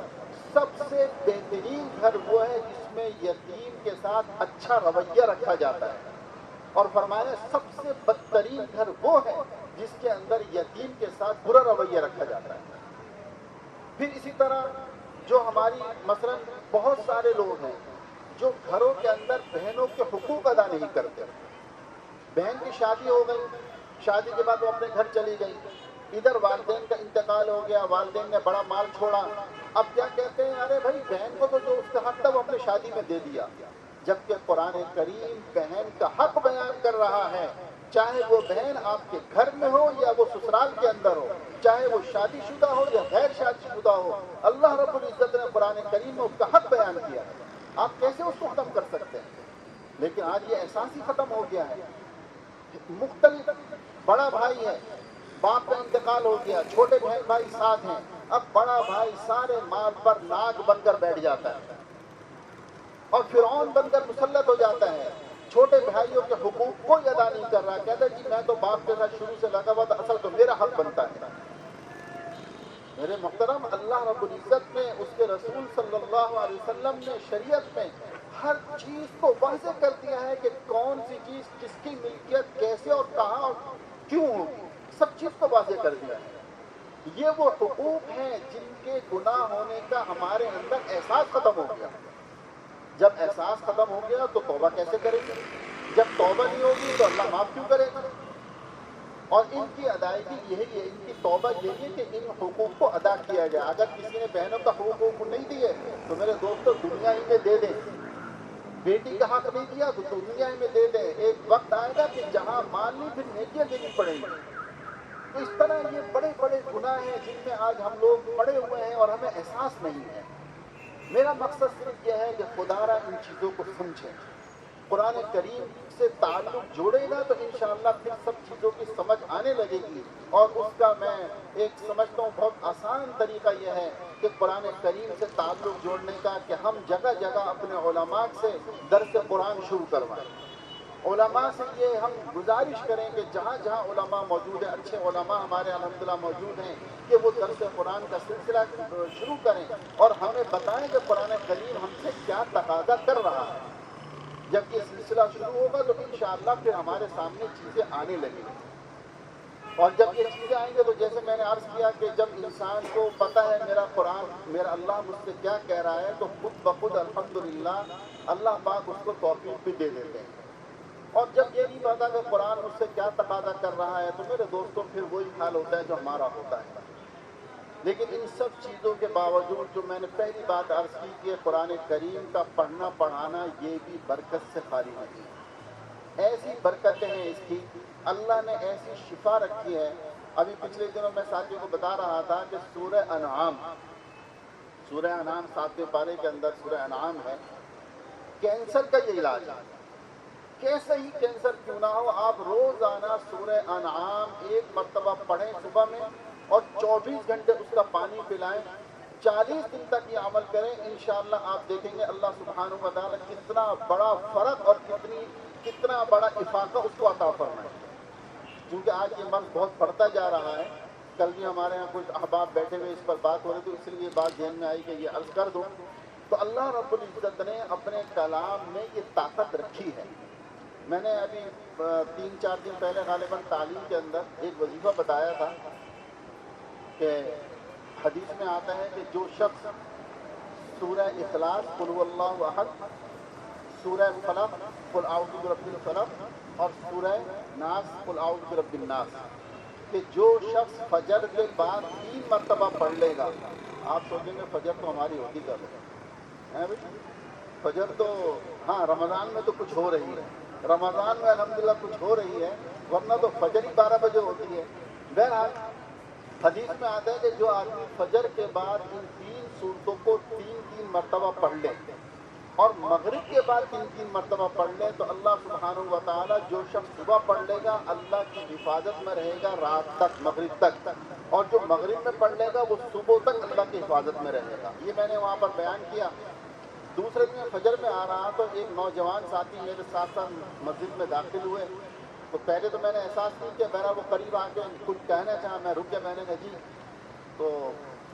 سب سے بہترین گھر وہ ہے جس میں یتیم کے ساتھ اچھا رویہ رکھا جاتا ہے، اور فرمایا سب سے بدترین گھر وہ ہے جس کے اندر یتیم کے ساتھ برا رویہ رکھا جاتا ہے. پھر اسی طرح جو ہماری مثلا بہت سارے لوگ ہیں جو گھروں کے اندر بہنوں کے حقوق ادا نہیں کرتے. بہن کی شادی ہو گئی، شادی کے بعد وہ اپنے گھر چلی گئی، ادھر والدین کا انتقال ہو گیا، والدین نے بڑا مال چھوڑا. اب کیا کہتے ہیں، ارے بھائی بہن کو تو جو اس کا حق تھا وہ اپنے شادی میں دے دیا. جبکہ قرآن کریم بہن کا حق بیان کر رہا ہے، چاہے وہ بہن آپ کے گھر میں ہو یا وہ سسرال کے اندر ہو، چاہے وہ شادی شدہ ہو یا غیر شادی شدہ ہو، اللہ رب العزت نے قرآن کریم میں اس کا حق بیان کیا ہے. آپ کیسے اس کو ختم کر سکتے ہیں؟ لیکن آج یہ احساس ہی ختم ہو گیا ہے. مختلف بڑا بھائی ہے، باپ کا انتقال ہو گیا، چھوٹے بہن بھائی ساتھ ہیں، اب بڑا بھائی سارے مال پر ناگ بن کر بیٹھ جاتا ہے اور فرعون بن کر مسلط ہو جاتا ہے. چھوٹے بھائیوں کے حقوق کوئی ادا نہیں کر رہا، کہتا ہے جی میں تو باپ کے ساتھ شروع سے لگا ہوا تھا، اصل تو میرا حق بنتا ہے. میرے محترم، اللہ رب العزت نے، اس کے رسول صلی اللہ علیہ وسلم نے شریعت میں ہر چیز کو واضح کر دیا ہے کہ کون سی چیز کس کی ملکیت کیسے اور کہاں اور کیوں ہوگی. سب چیز کو واضح کر دیا ہے. یہ وہ حقوق ہیں جن کے گناہ ہونے کا ہمارے اندر احساس ختم ہو گیا. جب احساس ختم ہو گیا تو توبہ کیسے کریں گے؟ جب توبہ نہیں ہوگی تو اللہ معاف کیوں کرے گا؟ اور ان کی ادائیگی یہی ہے، ان کی توبہ یہی ہے کہ ان حقوق کو ادا کیا جائے. اگر کسی نے بہنوں کا حقوق نہیں دیے تو میرے دوستوں دنیا ہی میں دے دیں. بیٹی کا حق نہیں دیا تو دنیا ہی میں دے دیں. ایک وقت آئے گا کہ جہاں مان لی پھر نیکیاں دینی پڑیں گی. تو اس طرح یہ بڑے بڑے گناہ ہیں جن میں آج ہم لوگ پڑے ہوئے ہیں اور ہمیں احساس نہیں ہے. میرا مقصد صرف یہ ہے کہ خدا را ان چیزوں کو سمجھیں، قرآن کریم سے تعلق جوڑے گا تو انشاءاللہ پھر سب چیزوں کی سمجھ آنے لگے گی. اور اس کا میں ایک سمجھتا ہوں بہت آسان طریقہ یہ ہے کہ قرآن کریم سے تعلق جوڑنے کا کہ ہم جگہ جگہ اپنے علماء سے درس قرآن شروع کروائیں. علماء سے یہ ہم گزارش کریں کہ جہاں جہاں علماء موجود ہیں، اچھے علماء ہمارے الحمدللہ موجود ہیں، کہ وہ درس قرآن کا سلسلہ شروع کریں اور ہمیں بتائیں کہ قرآن کریم ہم سے کیا تقاضا کر رہا ہے۔ جب یہ سلسلہ شروع ہوگا تو انشاءاللہ پھر ہمارے سامنے چیزیں آنے لگیں گی، اور جب یہ چیزیں آئیں گے تو جیسے میں نے عرض کیا کہ جب انسان کو پتہ ہے میرا قرآن، میرا اللہ مجھ سے کیا کہہ رہا ہے، تو خود بخود الحمدللہ اللہ پاک اس کو توفیق بھی دے دیتے ہیں۔ اور جب یہ نہیں پتا کہ قرآن مجھ سے کیا تقاضا کر رہا ہے تو میرے دوستوں پھر وہی حال ہوتا ہے جو ہمارا ہوتا ہے۔ لیکن ان سب چیزوں کے باوجود جو میں نے پہلی بات عرض کی کہ قرآن کریم کا پڑھنا پڑھانا یہ بھی برکت سے خالی نہیں ہے، ایسی برکتیں ہیں اس کی، اللہ نے ایسی شفا رکھی ہے۔ ابھی پچھلے دنوں میں ساتھیوں کو بتا رہا تھا کہ سورہ انعام 7ویں پارے کے اندر سورہ انعام ہے، کینسر کا یہ علاج ہے۔ کیسے ہی کینسر کیوں نہ ہو، آپ روزانہ سورہ انعام ایک مرتبہ پڑھیں صبح میں اور 24 گھنٹے اس کا پانی پلائیں، 40 دن تک یہ عمل کریں، انشاءاللہ آپ دیکھیں گے اللہ سبحانہ و تعالیٰ کتنا بڑا فرق اور کتنا بڑا افاقہ اس کو عطا فرمائے۔ کیونکہ آج یہ مرض بہت بڑھتا جا رہا ہے، کل بھی ہمارے یہاں کچھ احباب بیٹھے ہوئے اس پر بات ہو رہی تھی، اس لیے یہ بات ذہن میں آئی کہ یہ عرض کر دوں۔ تو اللہ رب العزت نے اپنے کلام میں یہ طاقت رکھی ہے۔ میں نے ابھی 3-4 دن پہلے غالباً تعلیم کے اندر ایک وظیفہ بتایا تھا کہ حدیث میں آتا ہے کہ جو شخص سورہ اخلاص قل هو اللہ احد، سورہ فلق قل اعوذ برب الفلق اور سورہ ناس قل اعوذ برب الناس، کہ جو شخص فجر کے بعد 3 مرتبہ پڑھ لے گا، آپ سوچیں گے فجر تو ہماری ہوتی کب ہے بھائی؟ فجر تو ہاں رمضان میں تو کچھ ہو رہی ہے، رمضان میں الحمدللہ کچھ ہو رہی ہے، ورنہ تو فجر ہی 12 بجے ہوتی ہے۔ بہرحال حدیث میں آتا ہے کہ جو آدمی فجر کے بعد ان 3 سورتوں کو 3 مرتبہ پڑھ لے اور مغرب کے بعد 3 مرتبہ پڑھ لے تو اللہ سبحانہ و تعالیٰ جو شخص صبح پڑھ لے گا اللہ کی حفاظت میں رہے گا رات تک، مغرب تک، اور جو مغرب میں پڑھ لے گا وہ صبح تک اللہ کی حفاظت میں رہے گا۔ یہ میں نے وہاں پر بیان کیا۔ دوسرے دن فجر میں آ رہا تو ایک نوجوان ساتھی میرے ساتھ مسجد میں داخل ہوئے، تو پہلے تو میں نے احساس نہیں کیا، بہرحال وہ قریب آ کے کچھ کہنا چاہا، میں رک گیا، میں نے کہا جی، تو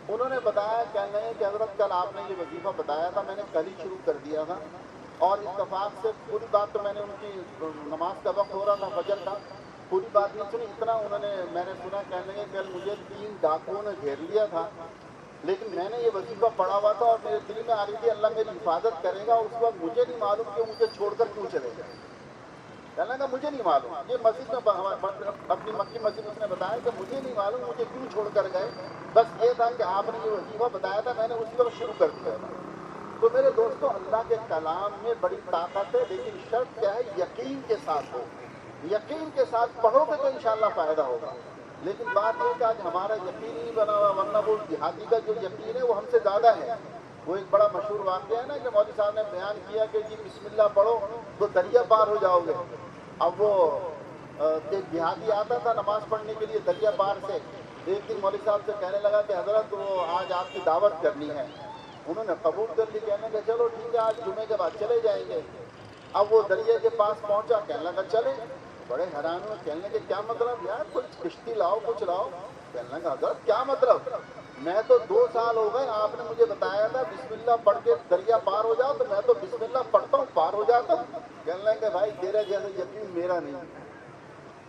انہوں نے بتایا کہنے لگے کہ حضرت کل آپ نے یہ وظیفہ بتایا تھا، میں نے کل ہی شروع کر دیا تھا، اور اتفاق سے پوری بات تو میں نے ان کی نماز کا وقت ہو رہا تھا فجر کا، پوری بات نہیں سنی، اتنا میں نے سنا کہنے لگے کل مجھے 3 ڈاکوؤں نے گھیر لیا تھا، لیکن میں نے یہ وظیفہ پڑھا ہوا تھا اور میرے دل میں آ رہی تھی اللہ میری حفاظت کرے گا، اس وقت مجھے نہیں معلوم کہ مجھے چھوڑ کر کیوں چلے گا، کہنے لگا مجھے نہیں معلوم، یہ مسجد میں اپنی مکی مسجد اس نے بتایا کہ مجھے نہیں معلوم مجھے کیوں چھوڑ کر گئے، بس یہ تھا کہ آپ نے یہ وظیفہ بتایا تھا، میں نے اسی وقت شروع کر دیا تھا۔ تو میرے دوستوں اللہ کے کلام میں بڑی طاقت ہے، لیکن شرط کیا ہے؟ یقین کے ساتھ ہو، یقین کے ساتھ پڑھو گے تو انشاءاللہ فائدہ ہوگا۔ لیکن بات یہ کہ آج ہمارا یقین نہیں بنا ہوا، ورنہ وہ دیہاتی کا جو یقین ہے وہ ہم سے زیادہ ہے۔ وہ ایک بڑا مشہور واقعہ ہے نا کہ مولوی صاحب نے بیان کیا کہ جی بسم اللہ پڑھو تو دریا پار ہو جاؤ گے۔ اب وہ ایک دیہاتی آتا تھا نماز پڑھنے کے لیے دریا پار سے، ایک دن مولوی صاحب سے کہنے لگا کہ حضرت وہ آج آپ کی دعوت کرنی ہے، انہوں نے قبول کر لی، کہنے کہ چلو ٹھیک ہے آج جمعے کے بعد چلے جائیں گے۔ اب وہ دریا کے پاس پہنچا، کہنے لگا چلے، بڑے حیران ہوئے، کہنے کہ کیا مطلب یار کچھ کشتی لاؤ کچھ لاؤ، کہنے لگا حضرت کیا مطلب، میں تو 2 سال ہو گئے آپ نے مجھے بتایا تھا بسم اللہ پڑھ کے دریا پار ہو جاؤ، تو میں تو بسم اللہ پڑھتا ہوں پار ہو جاتا ہوں، کہنے لگا کہ بھائی تیرا جیسا یقین میرا نہیں۔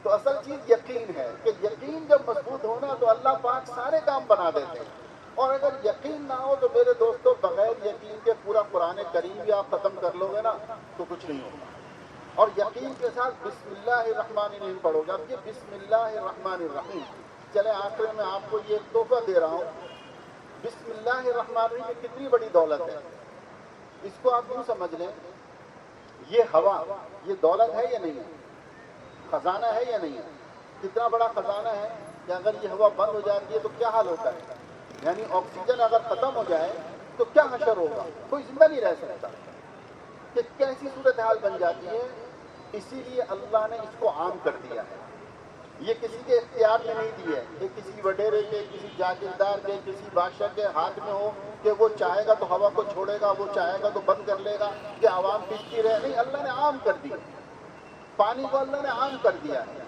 تو اصل چیز یقین ہے کہ یقین جب مضبوط ہونا تو اللہ پاک سارے کام بنا دیتے ہیں، اور اگر یقین نہ ہو تو میرے دوستوں بغیر یقین کے پورا قرآن کریم بھی آپ ختم کر لو گے نا تو کچھ نہیں ہوگا، اور یقین کے ساتھ بسم اللہ الرحمن الرحیم پڑھو گے۔ اب یہ بسم اللہ الرحمن الرحیم، چلے آخر میں آپ کو یہ ایک تحفہ دے رہا ہوں، بسم اللہ الرحمن الرحیم میں کتنی بڑی دولت ہے، اس کو آپ یوں سمجھ لیں، یہ ہوا یہ دولت ہے یا نہیں ہے، خزانہ ہے یا نہیں ہے، کتنا بڑا خزانہ ہے کہ اگر یہ ہوا بند ہو جاتی ہے تو کیا حال ہوتا ہے، یعنی آکسیجن اگر ختم ہو جائے تو کیا حشر ہوگا، کوئی زندہ نہیں رہ سکتا، کہ کیسی صورتحال بن جاتی ہے۔ اسی لیے اللہ نے اس کو عام کر دیا ہے، یہ کسی کے اختیار میں نہیں دی ہے کہ کسی وڈیرے کے، کسی جاگیردار کے، کسی بادشاہ کے ہاتھ میں ہو کہ وہ چاہے گا تو ہوا کو چھوڑے گا، وہ چاہے گا تو بند کر لے گا کہ عوام پیچھتی رہے، نہیں، اللہ نے عام کر دی۔ پانی کو اللہ نے عام کر دیا ہے،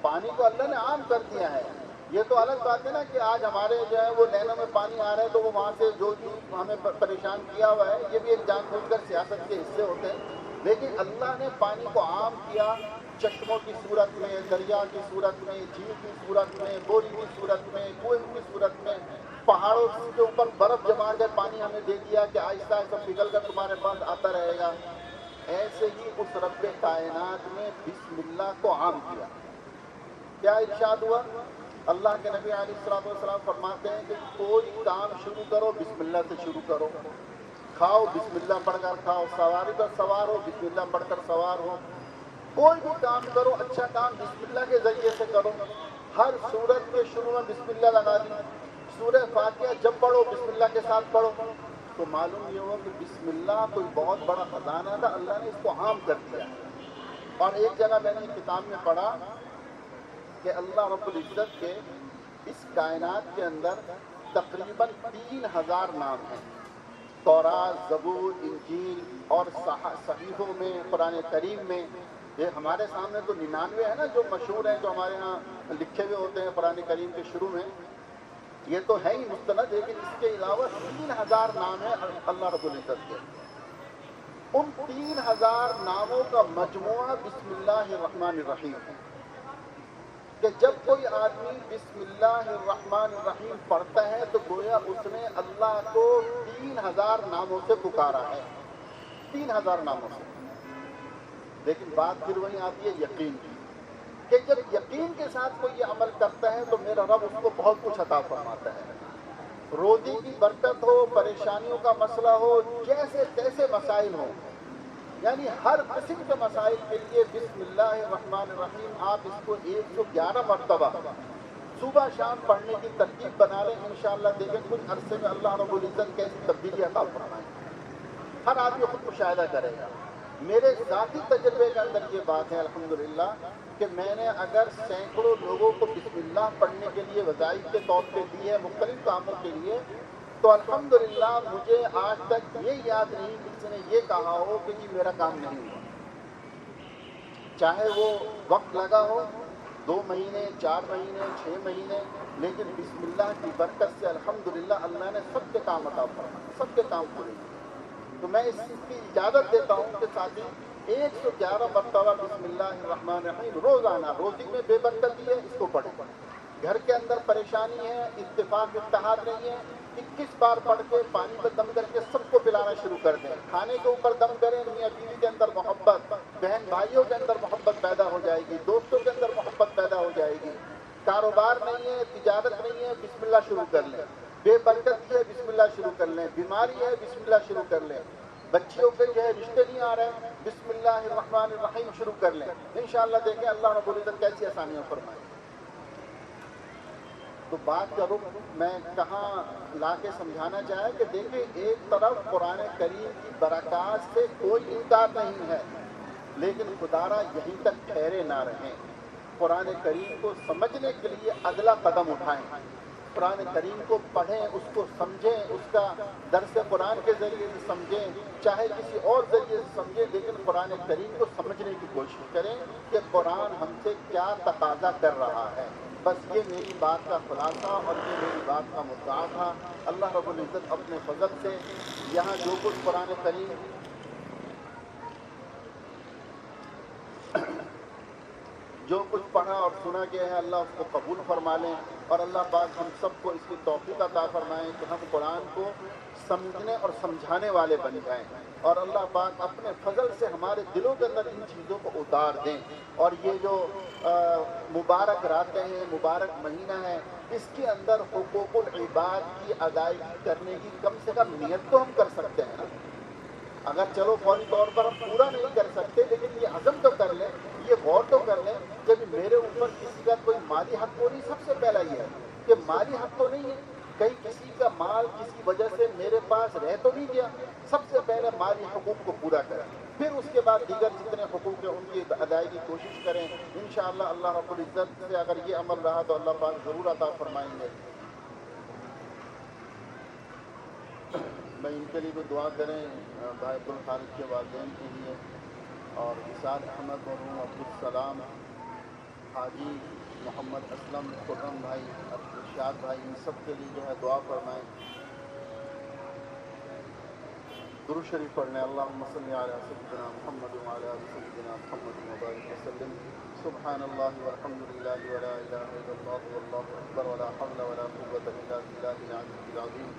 پانی کو اللہ نے عام کر دیا ہے۔ یہ تو الگ بات ہے نا کہ آج ہمارے جو ہے وہ نہروں میں پانی آ رہا ہے تو وہ وہاں سے جو ہمیں پریشان کیا ہوا ہے، یہ بھی ایک جان بوجھ کر سیاست کے حصے ہوتے ہیں۔ لیکن اللہ نے پانی کو عام کیا، چشموں کی صورت میں، دریا کی صورت میں، جھیل کی صورت میں، بوری کی صورت میں، کنویں کی صورت میں، پہاڑوں کے اوپر برف جما کر پانی ہمیں دے دیا کہ آہستہ آہستہ پگھل کر تمہارے پاس آتا رہے گا۔ ایسے ہی اس رب کائنات نے بسم اللہ کو عام کیا۔ کیا ارشاد ہوا؟ اللہ کے نبی علیہ الصلوۃ والسلام فرماتے ہیں کہ کوئی کام شروع کرو بسم اللہ سے شروع کرو، کھاؤ بسم اللہ پڑھ کر کھاؤ، سواری پر سوار ہو بسم اللہ پڑھ کر سوار ہو، کوئی بھی کام کرو اچھا کام بسم اللہ کے ذریعے سے کرو۔ ہر سورت کے شروع میں بسم اللہ لگا دی، سورہ فاتحہ جب پڑھو بسم اللہ کے ساتھ پڑھو۔ تو معلوم یہ ہو کہ بسم اللہ کوئی بہت بڑا خزانہ تھا، اللہ نے اس کو عام کر دیا۔ اور ایک جگہ میں نے کتاب میں پڑھا کہ اللہ رب العزت کے اس کائنات کے اندر تقریباً 3000 نام ہیں۔ تورات، زبور، انجیل اور صحیفوں میں، قرآن کریم میں، یہ ہمارے سامنے تو 99 ہے نا جو مشہور ہیں، جو ہمارے ہاں لکھے ہوئے ہوتے ہیں قرآن کریم کے شروع میں، یہ تو ہے ہی مستند، لیکن اس کے علاوہ 3000 نام ہیں اللہ رب العزت کے۔ ان 3000 ناموں کا مجموعہ بسم اللہ الرحمن الرحیم ہے کہ جب کوئی آدمی بسم اللہ الرحمن الرحیم پڑھتا ہے تو گویا اس نے اللہ کو 3000 ناموں سے پکارا ہے، 3000 ناموں سے۔ لیکن بات پھر وہیں آتی ہے یقین کی، کہ جب یقین کے ساتھ کوئی یہ عمل کرتا ہے تو میرا رب اس کو بہت کچھ عطا فرماتا ہے۔ روزی کی برکت ہو، پریشانیوں کا مسئلہ ہو، جیسے تیسے مسائل ہوں، یعنی ہر قسم کے مسائل کے لیے بسم اللہ الرحمن الرحیم آپ اس کو 111 مرتبہ صبح شام پڑھنے کی ترتیب بنا لیں، انشاءاللہ دیکھیں کچھ عرصے میں اللہ رب العزت کیسی تبدیلی عطا فرمائے۔ ہر آدمی خود مشاہدہ کرے گا۔ میرے ذاتی تجربے کے اندر یہ بات ہے الحمدللہ کہ میں نے اگر سینکڑوں لوگوں کو بسم اللہ پڑھنے کے لیے وظائف کے طور پہ دی ہے مختلف کاموں کے لیے، تو الحمدللہ مجھے آج تک یہ یاد نہیں کہ کسی نے یہ کہا ہو کہ جی میرا کام نہیں ہوا، چاہے وہ وقت لگا ہو 2 مہینے، 4 مہینے، 6 مہینے، لیکن بسم اللہ کی برکت سے الحمدللہ اللہ نے سب کے کام عطا فرمائے، سب کے کام پورے کیے۔ تو میں اس کی اجازت دیتا ہوں کہ ساتھی 111 مرتبہ بسم اللہ الرحمن الرحیم روزانہ، روزی میں بے برکتی ہے اس کو پڑھیں، گھر کے اندر پریشانی ہے، اتفاق اتحاد نہیں ہے، 21 بار پڑھ کے پانی پر دم کر کے سب کو پلانا شروع کر دیں، کھانے کے اوپر دم کریں، میاں بیوی کے اندر محبت، بہن بھائیوں کے اندر محبت پیدا ہو جائے گی، دوستوں کے اندر محبت پیدا ہو جائے گی۔ کاروبار نہیں ہے، تجارت نہیں ہے، بسم اللہ شروع کر لیں، بے برکتی ہے بسم اللہ شروع کر لیں، بیماری ہے بسم اللہ شروع کر لیں، بچیوں کے جو ہے رشتے نہیں آ رہے ہیں بسم اللہ الرحمن الرحیم شروع کر لیں، انشاءاللہ دیکھیں اللہ رب العزت کیسی آسانیاں فرمائے۔ تو بات کا رخ میں کہاں لا کے سمجھانا چاہے کہ دیکھیں ایک طرف قرآن کریم کی برکات سے کوئی انکار نہیں ہے، لیکن خدارا یہیں تک ٹھہرے نہ رہیں، قرآن کریم کو سمجھنے کے لیے اگلا قدم اٹھائیں، قرآن کریم کو پڑھیں، اس کو سمجھیں، اس کا درس قرآن کے ذریعے سے سمجھیں، چاہے کسی اور ذریعے سے سمجھیں، لیکن قرآن کریم کو سمجھنے کی کوشش کریں کہ قرآن ہم سے کیا تقاضا کر رہا ہے۔ بس یہ میری بات کا خلاصہ اور یہ میری بات کا مدعا تھا۔ اللہ رب العزت اپنے فضل سے یہاں جو کچھ قرآن کریم جو کچھ پڑھا اور سنا گیا ہے اللہ اس کو قبول فرما لیں، اور اللہ پاک ہم سب کو اس کی توفیق عطا فرمائیں کہ ہم قرآن کو سمجھنے اور سمجھانے والے بن جائیں، اور اللہ پاک اپنے فضل سے ہمارے دلوں کے اندر ان چیزوں کو اتار دیں، اور یہ جو مبارک راتیں ہیں، مبارک مہینہ ہے، اس کے اندر حقوق العباد کی ادائیگی کرنے کی کم سے کم نیت تو ہم کر سکتے ہیں نا۔ اگر چلو فوری طور پر ہم پورا نہیں کر سکتے لیکن یہ عزم تو کر لیں، یہ غور تو کر لیں کہ میرے اوپر کسی کا کوئی مالی حق تو نہیں، سب سے پہلا یہ ہے کہ مالی حق تو نہیں ہے، کہیں کسی کا مال کسی وجہ سے میرے پاس رہ تو نہیں گیا، سب سے پہلے مالی حقوق کو پورا کریں، پھر اس کے بعد دیگر جتنے حقوق ہیں ان کی ادائیگی کی کوشش کریں، انشاءاللہ اللہ رب العزت سے اگر یہ عمل رہا تو اللہ پاک ضرور عطا فرمائیں گے۔ میں ان کے لیے بھی دعا کریں، بھائی عبدالخالق کے والدین کے لیے، اور اور اسعاد احمد مرحوم عبدالسلام حاجی محمد اسلم خرم بھائی ارشاد بھائی ان سب کے لیے جو ہے دعا فرمائیں. درود شریف پڑھنے اللہم صلی علی سیدنا محمد وعلی آل سیدنا محمد وبارک وسلم. سبحان اللہ والحمد للہ ولا الہ الا اللہ واللہ اکبر ولا حول ولا قوة الا باللہ العلی العظیم.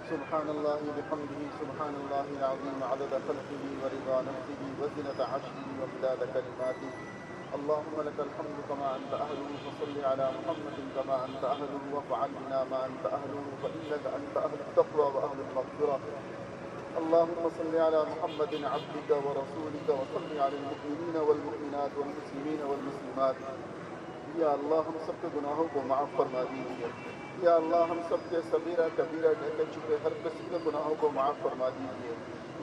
سبحان اللہ بحمدہ سبحان اللہ العظیم عدد خلقہ ورضا نفسہ وزنة عرشہ ومداد کلماتہ. اللهم لك الحمد كما أنت أهله فصل على محمد كما أنت أهله وافعل بنا ما أنت أهله فإنك أنت أهل التقوى وأهل المغفرة. اللهم صل على محمد عبدك ورسولك وصل على المؤمنين والمؤمنات والمسلمين والمسلمات. یا اللہ ہم سب کے گناہوں کو معاف فرما دیجیے. یا اللہ ہم سب کے صغیرہ کبیرہ ڈھکے چھپے ہر قسم کے گناہوں کو معاف فرما دیجیے.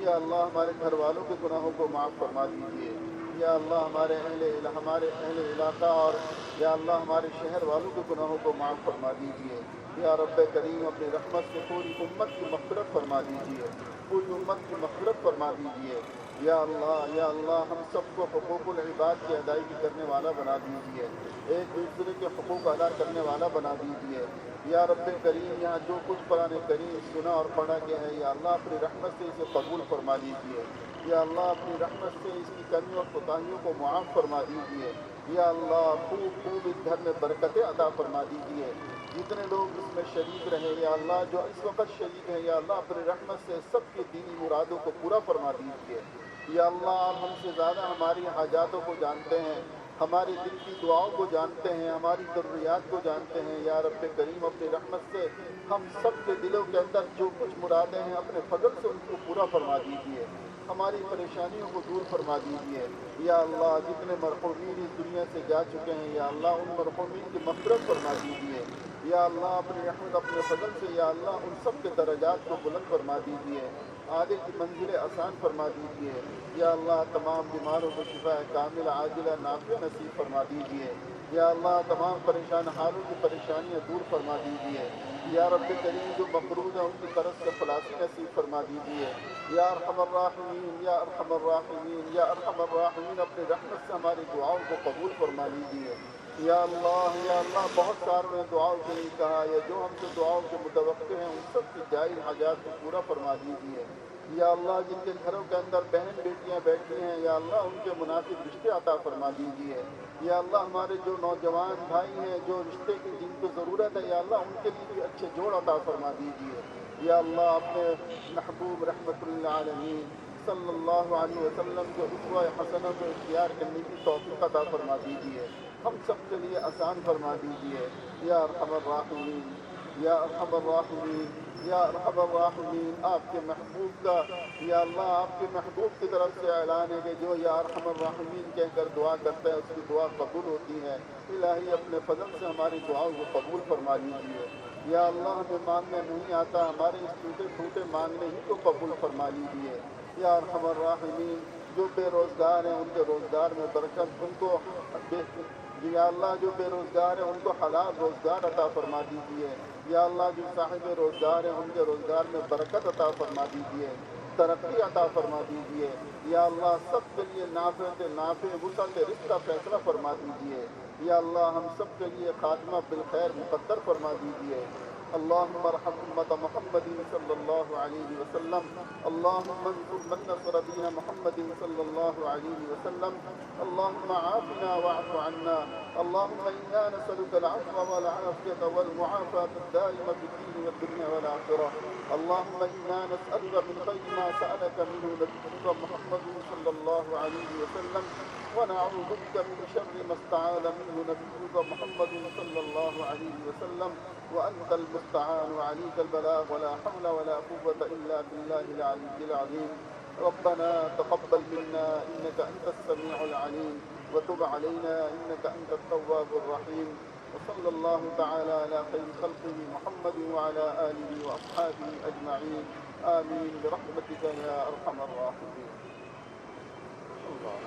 یا اللہ ہمارے گھر والوں کے گناہوں کو معاف فرما دیجیے. یا اللہ ہمارے اہل علاقہ اور یا اللہ ہمارے شہر والوں کے گناہوں کو معاف فرما دیجیے. یا رب کریم اپنی رحمت سے پوری امت کی مغفرت فرما دیجیے. پوری امت کی مغفرت فرما دیجیے. یا اللہ ہم سب کو حقوق العباد کی ادائیگی کرنے والا بنا دیجیے. ایک دوسرے کے حقوق ادا کرنے والا بنا دیجیے. یا رب کریم یہاں جو کچھ قرآن کریم سنا اور پڑھا گیا ہے یا اللہ اپنی رحمت سے اسے قبول فرما دیجیے. یا اللہ اپنی رحمت سے اس کی کمیوں اور کوتاہیوں کو معاف فرما دیجیے. یا اللہ خوب اس گھر میں برکتیں عطا فرما دیجیے. جتنے لوگ اس میں شریک رہے یا اللہ جو اس وقت شریک ہیں یا اللہ اپنی رحمت سے سب کی دینی مرادوں کو پورا فرما دیجیے. یا اللہ آپ ہم سے زیادہ ہماری حاجاتوں کو جانتے ہیں, ہماری دل کی دعاؤں کو جانتے ہیں, ہماری ضروریات کو جانتے ہیں. یا رب کریم اپنی رحمت سے ہم سب کے دلوں کے اندر جو کچھ مرادیں ہیں اپنے فضل سے ان کو پورا فرما دیجیے. ہماری پریشانیوں کو دور فرما دیجیے. یا اللہ جتنے مرحومین اس دنیا سے جا چکے ہیں یا اللہ ان مرحومین کی مغفرت فرما دیجیے. یا اللہ اپنی رحمت اپنے فضل سے یا اللہ ان سب کے درجات کو بلند فرما دیجیے. آگے کی منزلیں آسان فرما دیجیے. یا اللہ تمام بیماروں کو شفا کامل عاجلہ نافع نصیب فرما دیجیے. یا اللہ تمام پریشان حالوں کی پریشانیاں دور فرما دیجیے. یا رب کریم جو مقروض ہیں ان کی طرف سے خلاصی نصیب فرما دیجیے. یا ارحم الراحمین یا ارحم الراحمین یا ارحم الراحمین اپنی رحمت سے ہماری دعاؤں کو قبول فرما لیجیے. یا اللہ بہت ساروں نے دعاؤں کے لیے کہا یا جو ہم سے دعاؤں کے متوقع ہیں ان سب کی جائز حاجات کو پورا فرما دیجیے. یا اللہ جن کے گھروں کے اندر بہن بیٹیاں بیٹھی ہیں یا اللہ ان کے مناسب رشتے عطا فرما دیجیے. یا اللہ ہمارے جو نوجوان بھائی ہیں جو رشتے کی جن کو ضرورت ہے یا اللہ ان کے لیے بھی اچھے جوڑ عطا فرما دیجیے. یا اللہ اپنے محبوب رحمت للعالمین صلی اللہ علیہ وسلم کے اسوہ حسنہ کو اختیار کرنے کی توفیق عطا فرما دیجیے. ہم سب کے لیے آسان فرما دیجیے. یا ارحم الراحمین یا ارحم الراحمین یا ارحم الراحمین آپ کے محبوب کا یا اللہ آپ کے محبوب کی طرف سے اعلان ہے کہ جو یا ارحم الراحمین کہہ کر دعا کرتا ہے اس کی دعا قبول ہوتی ہے. الہی اپنے فضل سے ہماری دعاؤں کو قبول فرما لیجیے. یا اللہ ہمیں مانگنا نہیں آتا ہمارے اس ٹوٹے پھوٹے مانگنے ہی کو قبول فرما لیجیے. یا ارحم الراحمین جو بے روزگار ہیں ان کے روزگار میں برکت ان کو یا اللہ جو بے روزگار ہیں ان کو حلال روزگار عطا فرما دیجیے. یا اللہ جو صاحب روزگار ہیں ان کے روزگار میں برکت عطا فرما دیجیے, ترقی عطا فرما دیجیے. یا اللہ سب کے لیے نافع وسعت رزق کا فیصلہ فرما دیجیے. یا اللہ ہم سب کے لیے خاتمہ بالخیر مقدر فرما دیجیے. اللهم ارحم امة محمد صلى الله عليه وسلم. اللهم انصر من نصر دين محمد صلى الله عليه وسلم. اللهم عافنا واعف عنا. اللهم انا نسألك العفو والعافية والمعافاة الدائمة في الدين والدنيا والآخرة. اللهم انا نسألك من خير ما سألك منه نبيك محمد صلى الله عليه وسلم ونعوذ بك من شر ما استعاذ منه نبيك محمد صلى الله عليه وسلم وأنت المستعان وعليك البلاغ ولا حول ولا قوة إلا بالله العلي العظيم. ربنا تقبل منا إنك أنت السميع العليم وتب علينا إنك أنت التواب الرحيم. وصلى الله تعالى على خير خلقه محمد وعلى آله وأصحابه أجمعين. آمين برحمتك يا أرحم الراحمين. الله